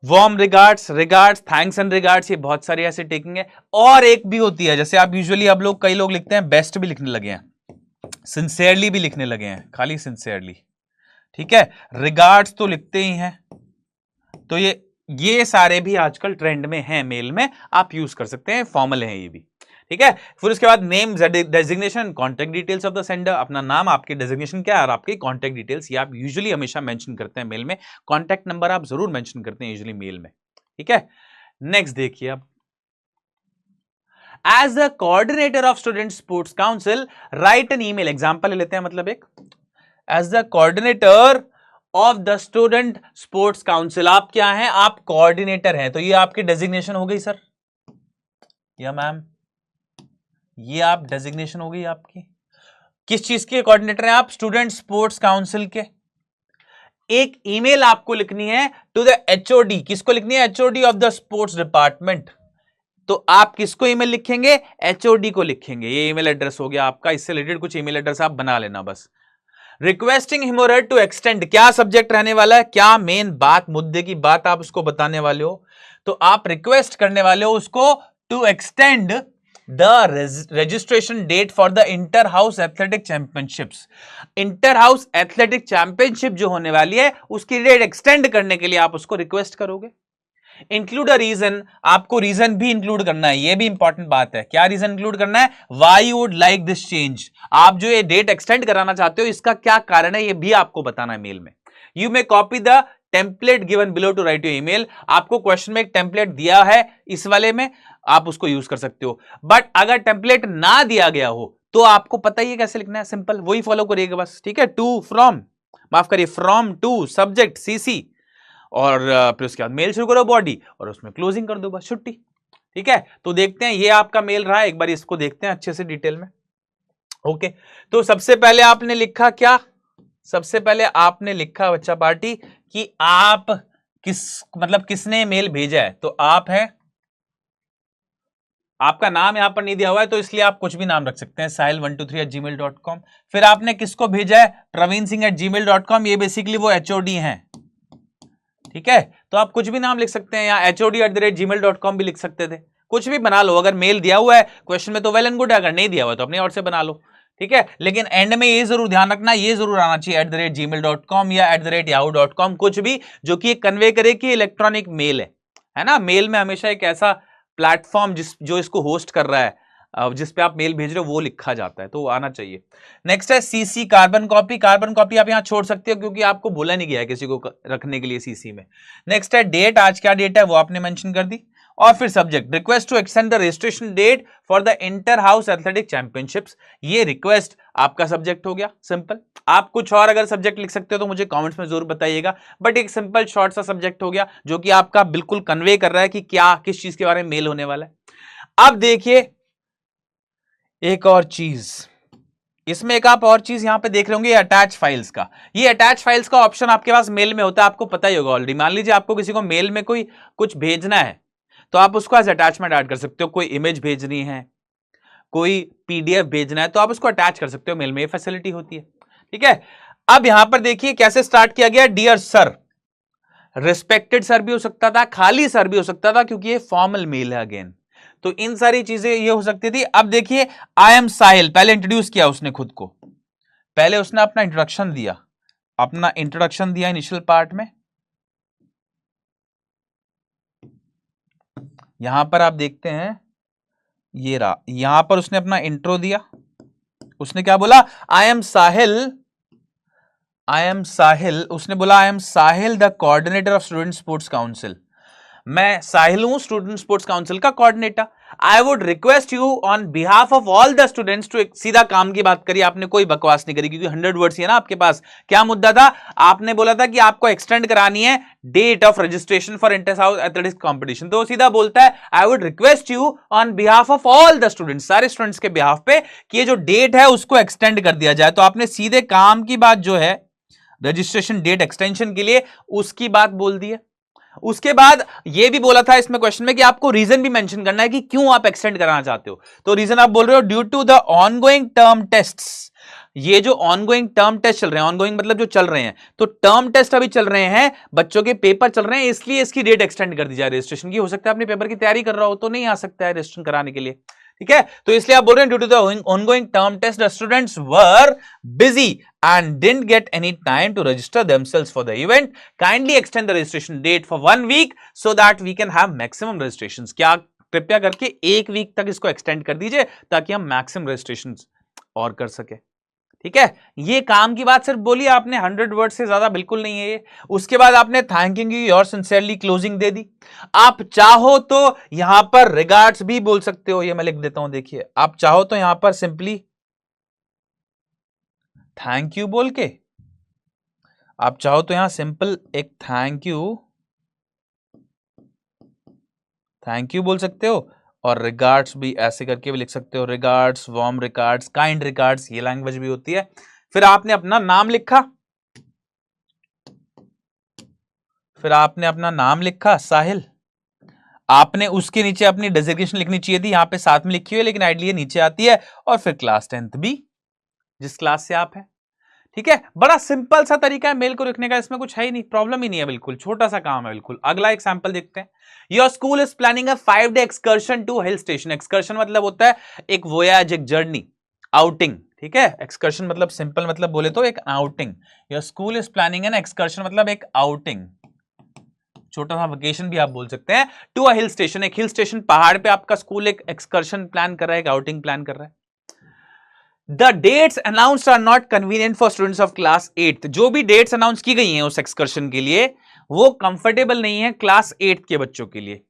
warm regards, regards, thanks and regards, ये बहुत सारे ऐसे टेकिंग है। और एक भी होती है, जैसे आप यूजुअली आप लोग, कई लोग लिखते हैं बेस्ट भी लिखने लगे हैं, सिंसियरली भी लिखने लगे हैं, खाली सिंसियरली, ठीक है। रिगार्ड्स तो लिखते ही हैं, तो ये सारे भी आजकल ट्रेंड में हैं, मेल में आप यूज कर सकते हैं, फॉर्मल है ये भी, ठीक है। फिर उसके बाद name, designation, contact details of the sender, अपना नाम, आपके डेजिग्नेशन क्या है और आपकी कॉन्टैक्ट डिटेल्स, ये आप यूजुअली हमेशा मेंशन करते हैं मेल में। कॉन्टैक्ट नंबर आप जरूर मेंशन करते हैं यूजुअली मेल में, ठीक है। नेक्स्ट देखिए अब, as the coordinator of student sports council write an email, example ले लेते हैं, मतलब एक, as the coordinator of the student sports council. आप क्या हैं? आप कोऑर्डिनेटर हैं। तो ये आपकी डेजिग्नेशन हो गई सर, या मैम, ये आप डेजिग्नेशन हो गई आपकी। किस चीज के कोऑर्डिनेटर हैं आप? स्टूडेंट स्पोर्ट्स काउंसिल के। एक ईमेल आपको लिखनी है टू द एचओडी। किसको लिखनी है? HOD of the sports department. तो आप किसको ईमेल लिखेंगे? एचओडी को लिखेंगे। ये ईमेल एड्रेस हो गया आपका। इससे रिलेटेड कुछ ईमेल एड्रेस आप बना लेना बस। रिक्वेस्टिंग हिम और हर टू एक्सटेंड, क्या सब्जेक्ट रहने वाला है, क्या मेन बात, मुद्दे की बात आप उसको बताने वाले हो। तो आप रिक्वेस्ट करने वाले हो उसको to extend the registration date for the inter house athletic championships. Inter house athletic championship जो होने वाली है उसकी डेट एक्सटेंड करने के लिए आप उसको रिक्वेस्ट करोगे। इंक्लूड अ रीजन, आपको रीजन भी इंक्लूड करना है। ये भी इंपॉर्टेंट बात है। क्या रीजन इंक्लूड करना है? Why you would like this change, आप जो ये डेट एक्सटेंड कराना चाहते हो इसका क्या कारण है, ये भी आपको बताना है मेल में। You may copy the template given below to write your email. आपको क्वेश्चन में एक टेम्पलेट दिया है इस वाले में, आप उसको यूज कर सकते हो। बट अगर टेम्पलेट ना दिया गया हो तो आपको पता ही है कैसे लिखना है, सिंपल वही फॉलो करिएगा बस। ठीक है, टू फ्रॉम, माफ करिए, फ्रॉम टू सब्जेक्ट सीसी, और फिर उसके बाद मेल शुरू करो बॉडी, और उसमें क्लोजिंग कर दो बस, छुट्टी। ठीक है, तो देखते हैं ये आपका मेल रहा है, एक बार इसको देखते हैं अच्छे से डिटेल में। ओके, तो सबसे पहले आपने लिखा क्या? सबसे पहले आपने लिखा बच्चा पार्टी कि आप किसने मेल भेजा है। तो आप है, आपका नाम यहां पर नहीं दिया हुआ है तो इसलिए आप कुछ भी नाम रख सकते हैं, sahil123@gmail.com। फिर आपने किसको भेजा है? praveen.singh@gmail.com। ये बेसिकली वो एचओडी हैं। ठीक है, तो आप कुछ भी नाम लिख सकते हैं, या hod@gmail.com भी लिख सकते थे, कुछ भी बना लो। अगर मेल दिया हुआ है क्वेश्चन में तो वेल एंड गुड है, अगर नहीं दिया हुआ है तो अपने और से बना लो। ठीक है, लेकिन एंड में ये जरूर ध्यान रखना, ये जरूर आना चाहिए @gmail.com या @yahoo.com, कुछ भी जो कि कन्वे करे कि इलेक्ट्रॉनिक मेल है ना। मेल में हमेशा एक ऐसा प्लेटफॉर्म जो इसको होस्ट कर रहा है, जिस पे आप मेल भेज रहे हो वो लिखा जाता है, तो वो आना चाहिए। नेक्स्ट है CC carbon copy. Carbon copy आप यहां छोड़ सकते हो क्योंकि आपको बोला नहीं गया है किसी को रखने के लिए सीसी में। नेक्स्ट है डेट, आज क्या डेट है वो आपने मेंशन कर दी। और फिर subject, request to extend the registration date for the inter house athletic championships. ये रिक्वेस्ट आपका सब्जेक्ट हो गया, सिंपल। आप कुछ और अगर सब्जेक्ट लिख सकते हो तो मुझे कमेंट्स में जरूर बताइएगा, बट एक सिंपल शॉर्ट सा सब्जेक्ट हो गया जो कि आपका बिल्कुल कन्वे कर रहा है कि क्या किस चीज के बारे में मेल होने वाला है। अब देखिए एक और चीज, इसमें एक आप और चीज यहां पे देख रहे होंगे, अटैच फाइल्स का। ये अटैच फाइल्स का ऑप्शन आपके पास मेल में होता है, आपको पता ही होगा ऑलरेडी। मान लीजिए आपको किसी को मेल में कोई कुछ भेजना है तो आप उसको एज अटैचमेंट ऐड कर सकते हो। कोई इमेज भेजनी है, कोई पीडीएफ भेजना है तो आप उसको अटैच कर सकते हो मेल में, ये फैसिलिटी होती है। ठीक है, अब यहां पर देखिए कैसे स्टार्ट किया गया। डियर सर, रिस्पेक्टेड सर भी हो सकता था, खाली सर भी हो सकता था, क्योंकि ये फॉर्मल मेल है अगेन, तो इन सारी चीजें ये हो सकती थी। अब देखिए आई एम साहिल, पहले इंट्रोड्यूस किया उसने खुद को, पहले उसने अपना इंट्रोडक्शन दिया इनिशियल पार्ट में। यहां पर आप देखते हैं ये रहा, यहां पर उसने अपना इंट्रो दिया। उसने क्या बोला? आई एम साहिल, उसने बोला I am Sahil the coordinator of student sports council. मैं साहिल हूं, स्टूडेंट स्पोर्ट्स काउंसिल का coordinator. I would request you on behalf of all the students to, सीधा काम की बात करी आपने, कोई बकवास नहीं करी, क्योंकि 100 वर्ड्स है ना आपके पास। क्या मुद्दा था? आपने बोला था कि आपको एक्सटेंड करानी है date of registration for inter house athletics competition, तो सीधा बोलता है I would request you on behalf of all the students, सारे स्टूडेंट्स के बिहाफ पे, कि ये जो डेट है उसको एक्सटेंड कर दिया जाए। तो आपने सीधे काम की बात जो है रजिस्ट्रेशन डेट एक्सटेंशन के लिए उसकी बात बोल दी है। उसके बाद यह भी बोला था इसमें क्वेश्चन में कि आपको रीजन भी मेंशन करना है कि क्यों आप एक्सटेंड कराना चाहते हो। तो रीजन आप बोल रहे हो due to the ongoing term tests. ये जो ऑनगोइंग टर्म टेस्ट चल रहे हैं, ऑनगोइंग मतलब जो चल रहे हैं, तो टर्म टेस्ट अभी चल रहे हैं, बच्चों के पेपर चल रहे हैं, इसलिए इसकी डेट एक्सटेंड कर दी जाए रजिस्ट्रेशन की। हो सकता है अपने पेपर की तैयारी कर रहा हो तो नहीं आ सकता है रजिस्ट्रेशन कराने के लिए। ठीक है, तो इसलिए आप बोल रहे हैं due to the ongoing term test the students were busy and didn't get any time to register themselves for the event. Kindly extend the registration date for 1 week so that we can have maximum registrations. क्या कृपया करके 1 week तक इसको extend कर दीजिए ताकि हम maximum registrations और कर सके। ठीक है, ये काम की बात सिर्फ बोली आपने, 100 वर्ड से ज्यादा बिल्कुल नहीं है ये। उसके बाद आपने thanking you your sincerely closing दे दी। आप चाहो तो यहां पर रिगार्ड्स भी बोल सकते हो, ये मैं लिख देता हूं, देखिए आप चाहो तो यहां पर सिंपली थैंक यू बोल के आप चाहो तो यहां सिंपल एक थैंक यू बोल सकते हो, और रिगार्ड्स भी ऐसे करके भी लिख सकते हो, regards, warm regards, kind regards, ये लैंग्वेज भी होती है। फिर आपने अपना नाम लिखा, फिर आपने अपना नाम लिखा साहिल, आपने उसके नीचे अपनी डेजिग्नेशन लिखनी चाहिए थी, यहां पे साथ में लिखी हुई है लेकिन आइडिया नीचे आती है, और फिर क्लास 10th भी जिस क्लास से आप हैं। ठीक है, बड़ा सिंपल सा तरीका है मेल को लिखने का, इसमें कुछ है ही नहीं, प्रॉब्लम ही नहीं है, बिल्कुल छोटा सा काम है बिल्कुल। अगला एग्जांपल देखते हैं। Your school is planning a 5-day excursion to hill station. Excursion मतलब होता है एक वोयाज, एक जर्नी, आउटिंग। ठीक है, एक्सकर्शन मतलब सिंपल मतलब बोले तो एक outing. Your school is planning an excursion मतलब एक आउटिंग, छोटा सा वेकेशन भी आप बोल सकते हैं, टू अ हिल स्टेशन, एक हिल स्टेशन पहाड़ पे आपका स्कूल एक एक्सकर्शन प्लान कर रहा है, एक आउटिंग प्लान कर रहा है। The dates announced are not convenient for students of class 8th। जो भी डेट्स अनाउंस की गई हैं उस एक्सकर्शन के लिए वो कंफर्टेबल नहीं है क्लास 8 के बच्चों के लिए।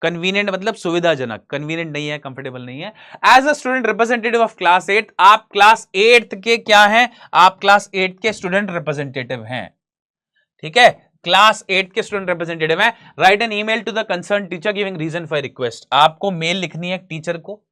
कन्वीनियंट मतलब सुविधाजनक, कन्वीनियंट नहीं है, कंफर्टेबल नहीं है। As a student representative of class 8, आप क्लास 8 के क्या हैं? आप क्लास 8 के स्टूडेंट रिप्रेजेंटेटिव हैं। ठीक है, क्लास 8 के स्टूडेंट रिप्रेजेंटेटिव हैं। Write an email to the concern teacher giving reason for request. आपको मेल लिखनी है टीचर को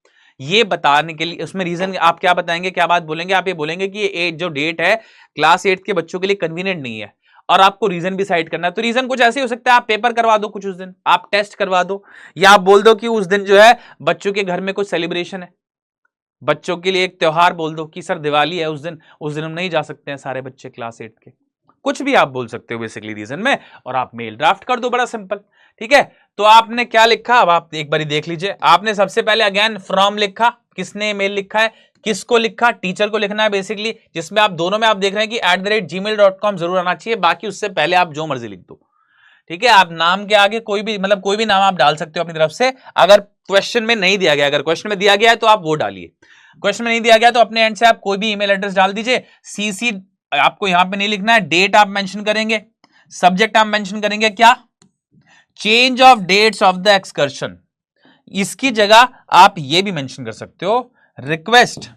ये बताने के लिए, उसमें रीजन आप क्या बताएंगे, क्या बात बोलेंगे? आप ये बोलेंगे कि ये जो डेट है क्लास 8 के बच्चों के लिए कन्वीनियंट नहीं है, और आपको रीजन भी साइड करना है। तो रीजन कुछ ऐसे हो सकता है, आप पेपर करवा दो कुछ उस दिन, आप टेस्ट करवा दो, या आप बोल दो कि उस दिन जो है बच्चों के घर में कुछ सेलिब्रेशन है, बच्चों के लिए एक त्योहार बोल दो कि सर दिवाली है उस दिन हम नहीं जा सकते हैं सारे बच्चे क्लास 8 के। कुछ भी आप बोल सकते हो बेसिकली रीजन में, और आप मेल ड्राफ्ट कर दो, बड़ा सिंपल। ठीक है, तो आपने क्या लिखा अब आप एक बार देख लीजिए। आपने सबसे पहले अगेन फ्रॉम लिखा, किसने मेल लिखा है, किसको लिखा, टीचर को लिखना है बेसिकली, जिसमें आप दोनों में आप देख रहे हैं कि @gmail.com जरूर आना चाहिए, बाकी उससे पहले आप जो मर्जी लिख दो। ठीक है, आप नाम के आगे कोई भी मतलब कोई भी नाम आप डाल सकते हो अपनी तरफ से, अगर क्वेश्चन में नहीं दिया गया, अगर क्वेश्चन में दिया गया है तो आप वो डालिए, क्वेश्चन में नहीं दिया गया तो अपने एंड से आप कोई भी ईमेल एड्रेस डाल दीजिए। सीसी आपको यहां पे नहीं लिखना है, डेट आप मेंशन करेंगे, सब्जेक्ट आप मेंशन करेंगे क्या, change of dates of the excursion. इसकी जगह आप ये भी मेंशन कर सकते हो रिक्वेस्ट।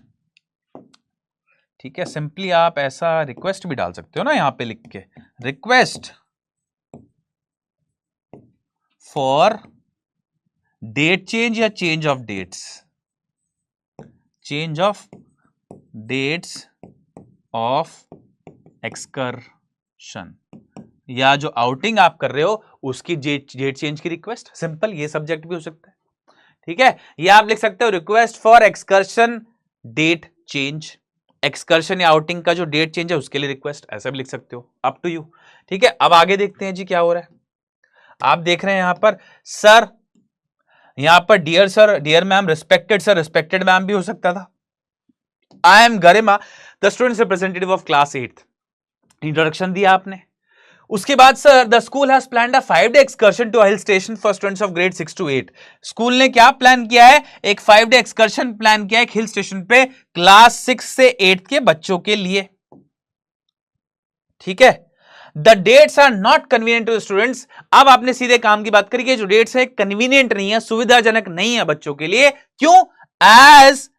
ठीक है, सिंपली आप ऐसा रिक्वेस्ट भी डाल सकते हो ना यहां पे लिख के, रिक्वेस्ट फॉर डेट चेंज या change of dates, change of dates of excursion, या जो आउटिंग आप कर रहे हो उसकी डेट चेंज की रिक्वेस्ट। सिंपल, ये सब्जेक्ट भी हो सकता है। ठीक है, ये आप लिख सकते हो request for excursion date change, excursion या आउटिंग का जो डेट चेंज है उसके लिए रिक्वेस्ट, ऐसा भी लिख सकते हो, अप टू यू। ठीक है, अब आगे देखते हैं जी क्या हो रहा है। आप देख रहे हैं यहां पर सर, यहां पर dear sir, dear ma'am, respected sir, respected ma'am भी हो सकता था। I am Garima the students representative of class 8th, introduction दिया आपने। उसके बाद sir the school has planned a 5-day excursion to hill station for students of grade 6 to 8। School ने क्या प्लान किया है? एक 5-day एक्सकर्शन प्लान किया है एक हिल स्टेशन पे क्लास 6 से 8 के बच्चों के लिए। ठीक है, the dates are not convenient to students. अब आपने सीधे काम की बात करी कि जो डेट्स है कन्वीनियंट नहीं है, सुविधाजनक नहीं है बच्चों के लिए। क्यों? As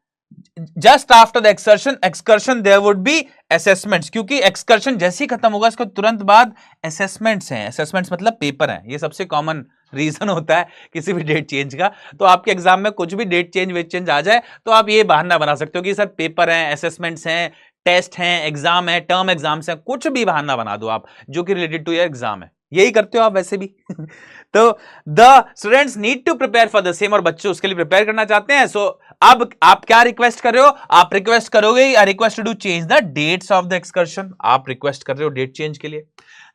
just after the excursion there would be assessments, क्योंकि एक्सकर्शन जैसे ही खत्म होगा इसको तुरंत बाद असेसमेंट्स हैं। असेसमेंट्स मतलब पेपर हैं, ये सबसे कॉमन रीजन होता है किसी भी डेट चेंज का। तो आपके एग्जाम में कुछ भी डेट चेंज वेट चेंज आ जाए तो आप ये बहाना बना सकते हो कि सर पेपर हैं, असेसमेंट्स हैं, टेस्ट हैं, एग्जाम है, टर्म एग्जाम्स हैं, कुछ भी बहाना बना दो आप जो कि रिलेटेड टू योर एग्जाम है, यही करते हो आप वैसे भी। तो the students need to prepare for the same, और बच्चे उसके लिए प्रिपेयर करना चाहते हैं। सो अब आप क्या रिक्वेस्ट कर रहे हो? आप रिक्वेस्ट करोगे request to change the dates of the excursion, आप रिक्वेस्ट कर रहे हो डेट चेंज के लिए।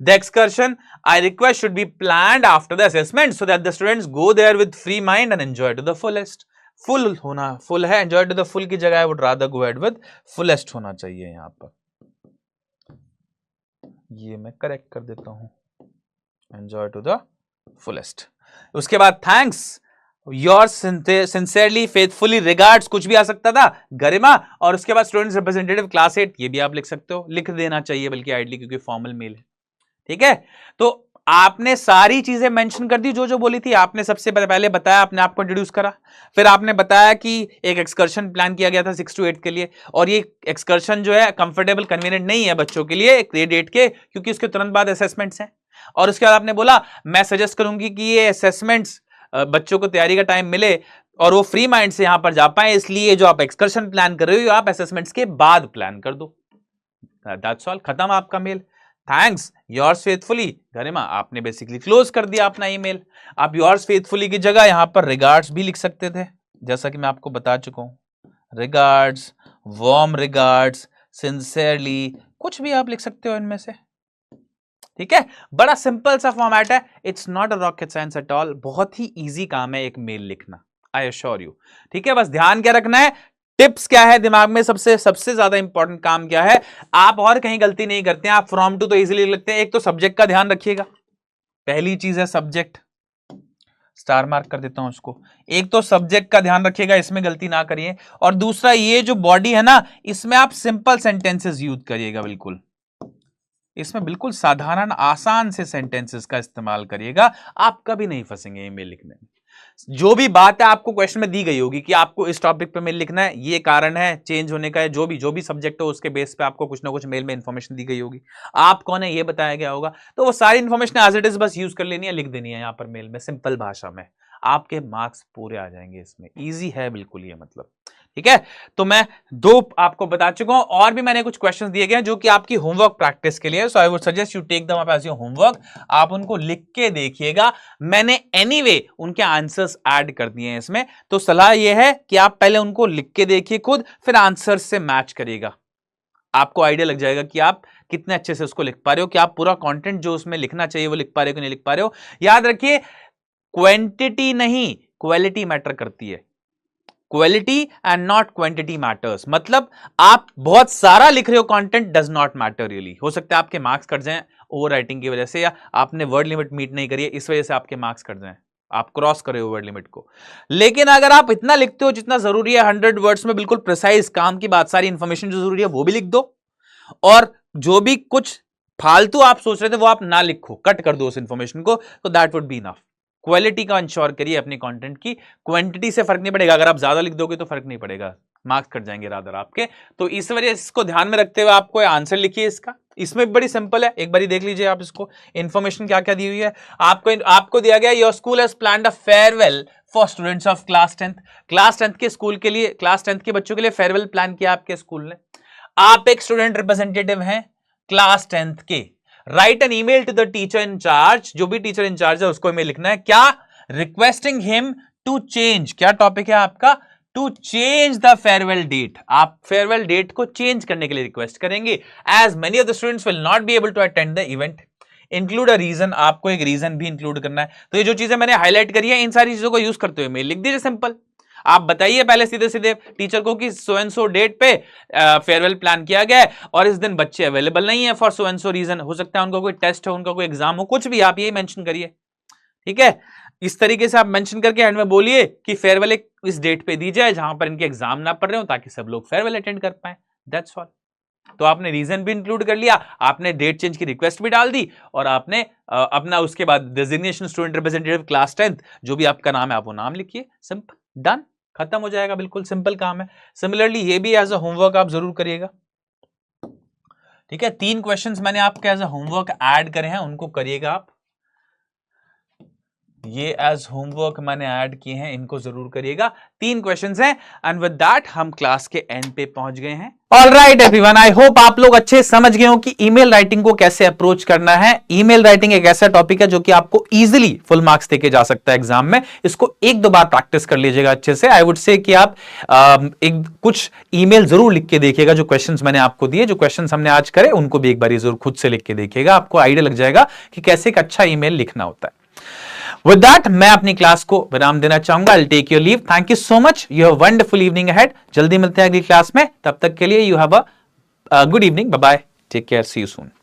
The excursion I request should be planned after the assessment so that the students go there with free mind and enjoy to the fullest. Full होना, full है, enjoy to the full की जगह I would rather go ahead with fullest होना चाहिए यहां पर। ये मैं करेक्ट कर देता हूं, एंजॉय टू द फुलेस्ट। उसके बाद thanks, your sincerely faithfully regards, कुछ भी आ सकता था, गरिमा, और उसके बाद स्टूडेंट्स रिप्रेजेंटेटिव क्लास 8, ये भी आप लिख सकते हो, लिख देना चाहिए बल्कि आइडली, क्योंकि फॉर्मल मेल है। ठीक है, तो आपने सारी चीजें मेंशन कर दी जो जो बोली थी आपने। सबसे पहले बताया, आपने आपको इंट्रोड्यूस करा, फिर आपने बताया कि एक एक्सकर्शन प्लान किया गया था 6 to 8 के लिए, और ये एक्सकर्शन जो है कंफर्टेबल कन्वीनियंट नहीं है बच्चों के लिए ग्रेड 8 के, क्योंकि उसके तुरंत बाद असेसमेंट्स हैं। और उसके बाद आपने बोला मैं सजेस्ट करूंगी कि ये असेसमेंट्स बच्चों को तैयारी का टाइम मिले और वो फ्री माइंड से यहां पर जा पाए, इसलिए जो आप एक्सकर्शन प्लान कर रहे हो आप असेसमेंट्स के बाद प्लान कर दो। दैट्स ऑल, खत्म आपका मेल। थैंक्स योर्स फेथफुली गरिमा, आपने बेसिकली क्लोज कर दिया अपना ईमेल। आप योर्स फेथफुली की जगह यहां पर रिगार्ड्स भी लिख सकते थे, जैसा कि मैं आपको बता चुका हूं। रिगार्ड्स, वार्म रिगार्ड्स, सिंसियरली, कुछ भी आप लिख सकते हो इनमें से। ठीक है, बड़ा सिंपल सा फॉर्मेट है, it's not a rocket science at all, बहुत ही इजी काम है एक मेल लिखना, आई एश्योर यू। ठीक है, बस ध्यान क्या रखना है, टिप्स क्या है दिमाग में, सबसे ज्यादा इंपॉर्टेंट काम क्या है, आप और कहीं गलती नहीं करते हैं, आप फ्रॉम टू तो इजीली लिखते हैं। एक तो सब्जेक्ट का ध्यान रखिएगा, पहली चीज है सब्जेक्ट, स्टार मार्क कर देता हूं उसको। एक तो सब्जेक्ट का ध्यान रखिएगा, इसमें गलती ना करिए, और दूसरा ये जो बॉडी है ना, इसमें आप सिंपल सेंटेंसेस यूज करिएगा, बिल्कुल इसमें बिल्कुल साधारण आसान से सेंटेंसेस का इस्तेमाल करिएगा, आप कभी नहीं फंसेंगे ईमेल लिखने में। जो भी बात है आपको क्वेश्चन में दी गई होगी कि आपको इस टॉपिक पे मेल लिखना है, ये कारण है चेंज होने का है, जो भी सब्जेक्ट हो उसके बेस पे आपको कुछ ना कुछ मेल में इंफॉर्मेशन दी गई होगी, आप कौन है ये बताया गया होगा, तो वो सारी इंफॉर्मेशन एज इट इज बस यूज कर लेनी है, लिख देनी है यहां पर मेल में सिंपल भाषा में, आपके मार्क्स पूरे आ जाएंगे इसमें। इजी है बिल्कुल ये, मतलब ठीक है। तो मैं 2 आपको बता चुका हूं, और भी मैंने कुछ क्वेश्चंस दिए गए जो कि आपकी होमवर्क प्रैक्टिस के लिए, so I would suggest you take them up as your homework, आप उनको लिख के देखिएगा। मैंने एनीवे उनके आंसर्स ऐड कर दिए हैं इसमें, तो सलाह यह है कि आप पहले उनको लिख के देखिए खुद, फिर आंसर्स से मैच करिएगा, आपको आइडिया लग जाएगा कि आप कितने अच्छे से उसको लिख पा रहे हो, कि आप पूरा कंटेंट जो उसमें लिखना चाहिए वो लिख पा रहे हो कि नहीं लिख पा रहे हो। याद रखिए, क्वांटिटी नहीं क्वालिटी मैटर करती है, quality and not quantity matters. मतलब आप बहुत सारा लिख रहे हो, content does not matter really. हो सकता है आपके मार्क्स कट जाएं ओवर राइटिंग की वजह से, या आपने वर्ड लिमिट मीट नहीं करी है इस वजह से आपके मार्क्स कट जाएं, आप क्रॉस कर रहे हो वर्ड लिमिट को। लेकिन अगर आप इतना लिखते हो जितना जरूरी है, 100 वर्ड्स में बिल्कुल प्रिसाइज काम की बात, सारी इंफॉर्मेशन जो जरूरी है वो भी लिख दो, और जो भी कुछ फालतू आप सोच रहे थे वो आप ना लिखो, कट कर दो उस इंफॉर्मेशन को, तो that would be enough. Quality का इंश्योर करिए अपने कंटेंट की, क्वांटिटी से फर्क नहीं पड़ेगा, अगर आप ज्यादा लिख दोगे तो फर्क नहीं पड़ेगा, मार्क्स कट जाएंगे रादर आपके। तो इस वजह इसको ध्यान में रखते हुए आपको आंसर लिखिए इसका, इसमें बड़ी सिंपल है, एक बार देख लीजिए आप इसको, इंफॉर्मेशन क्या क्या दी हुई है आपको दिया गया, your school has planned a farewell for students of class 10th। Class 10th के स्कूल के लिए, क्लास 10th के बच्चों के लिए फेयरवेल प्लान किया आपके स्कूल ने। आप एक स्टूडेंट रिप्रेजेंटेटिव हैं क्लास 10th के, write an email to the teacher in charge, जो भी टीचर इन चार्ज है उसको ईमेल लिखना है, क्या, रिक्वेस्टिंग हिम टू चेंज, क्या टॉपिक है आपका, to change the farewell date, आप फेयरवेल डेट को चेंज करने के लिए रिक्वेस्ट करेंगे, as many of the students will not be able to attend the event, include a reason, आपको एक रीजन भी इंक्लूड करना है। तो ये जो चीजें मैंने हाईलाइट करी है, इन सारी चीजों को यूज करते हुए मेल लिख दीजिए सिंपल। आप बताइए पहले सीधे सीधे टीचर को कि सो एंड सो डेट पे फेयरवेल प्लान किया गया है और इस दिन बच्चे अवेलेबल नहीं है for so and so reason, हो सकता है उनका कोई टेस्ट हो, उनका कोई एग्जाम हो, कुछ भी आप यही मेंशन करिए। ठीक है, इस तरीके से आप मेंशन करके एंड में बोलिए कि फेयरवेल इस डेट पे दी जाए जहां पर इनके एग्जाम ना पड़ रहे हो, ताकि सब लोग फेयरवेल अटेंड कर पाए, दैट्स ऑल। तो आपने रीजन भी इंक्लूड कर लिया, आपने डेट चेंज की रिक्वेस्ट भी डाल दी, और आपने अपना उसके बाद designation student representative class 10th, जो भी आपका नाम है आप वो नाम लिखिए, सिंपल, डन, खत्म हो जाएगा, बिल्कुल सिंपल काम है। सिमिलरली ये भी एज अ होमवर्क आप जरूर करिएगा। ठीक है, 3 क्वेश्चंस मैंने आपके एज अ होमवर्क ऐड करे हैं, उनको करिएगा आप, ये एज होमवर्क मैंने ऐड किए हैं, इनको जरूर करिएगा। 3 क्वेश्चंस हैं, एंड विद दैट हम क्लास के एंड पे पहुंच गए हैं। ऑलराइट एवरीवन, आई होप आप लोग अच्छे समझ गए हो कि ईमेल राइटिंग को कैसे अप्रोच करना है। ईमेल राइटिंग एक ऐसा टॉपिक है जो कि आपको इजीली फुल मार्क्स देके जा सकता है एग्जाम में, इसको 1-2 बार प्रैक्टिस कर लीजिएगा अच्छे से। आई वुड से कि आप एक कुछ ईमेल जरूर लिख के देखिएगा, जो क्वेश्चंस मैंने आपको दिए, जो क्वेश्चंस हमने आज करे उनको भी एक बार जरूर खुद से लिख के देखिएगा, आपको आइडिया लग जाएगा कि कैसे एक अच्छा ईमेल लिखना होता है। With that, मैं अपनी क्लास को विराम देना चाहूंगा। I'll take your leave. Thank you so much. You have a wonderful evening ahead. जल्दी मिलते हैं अगली क्लास में, तब तक के लिए you have a good evening. Bye bye. Take care. See you soon.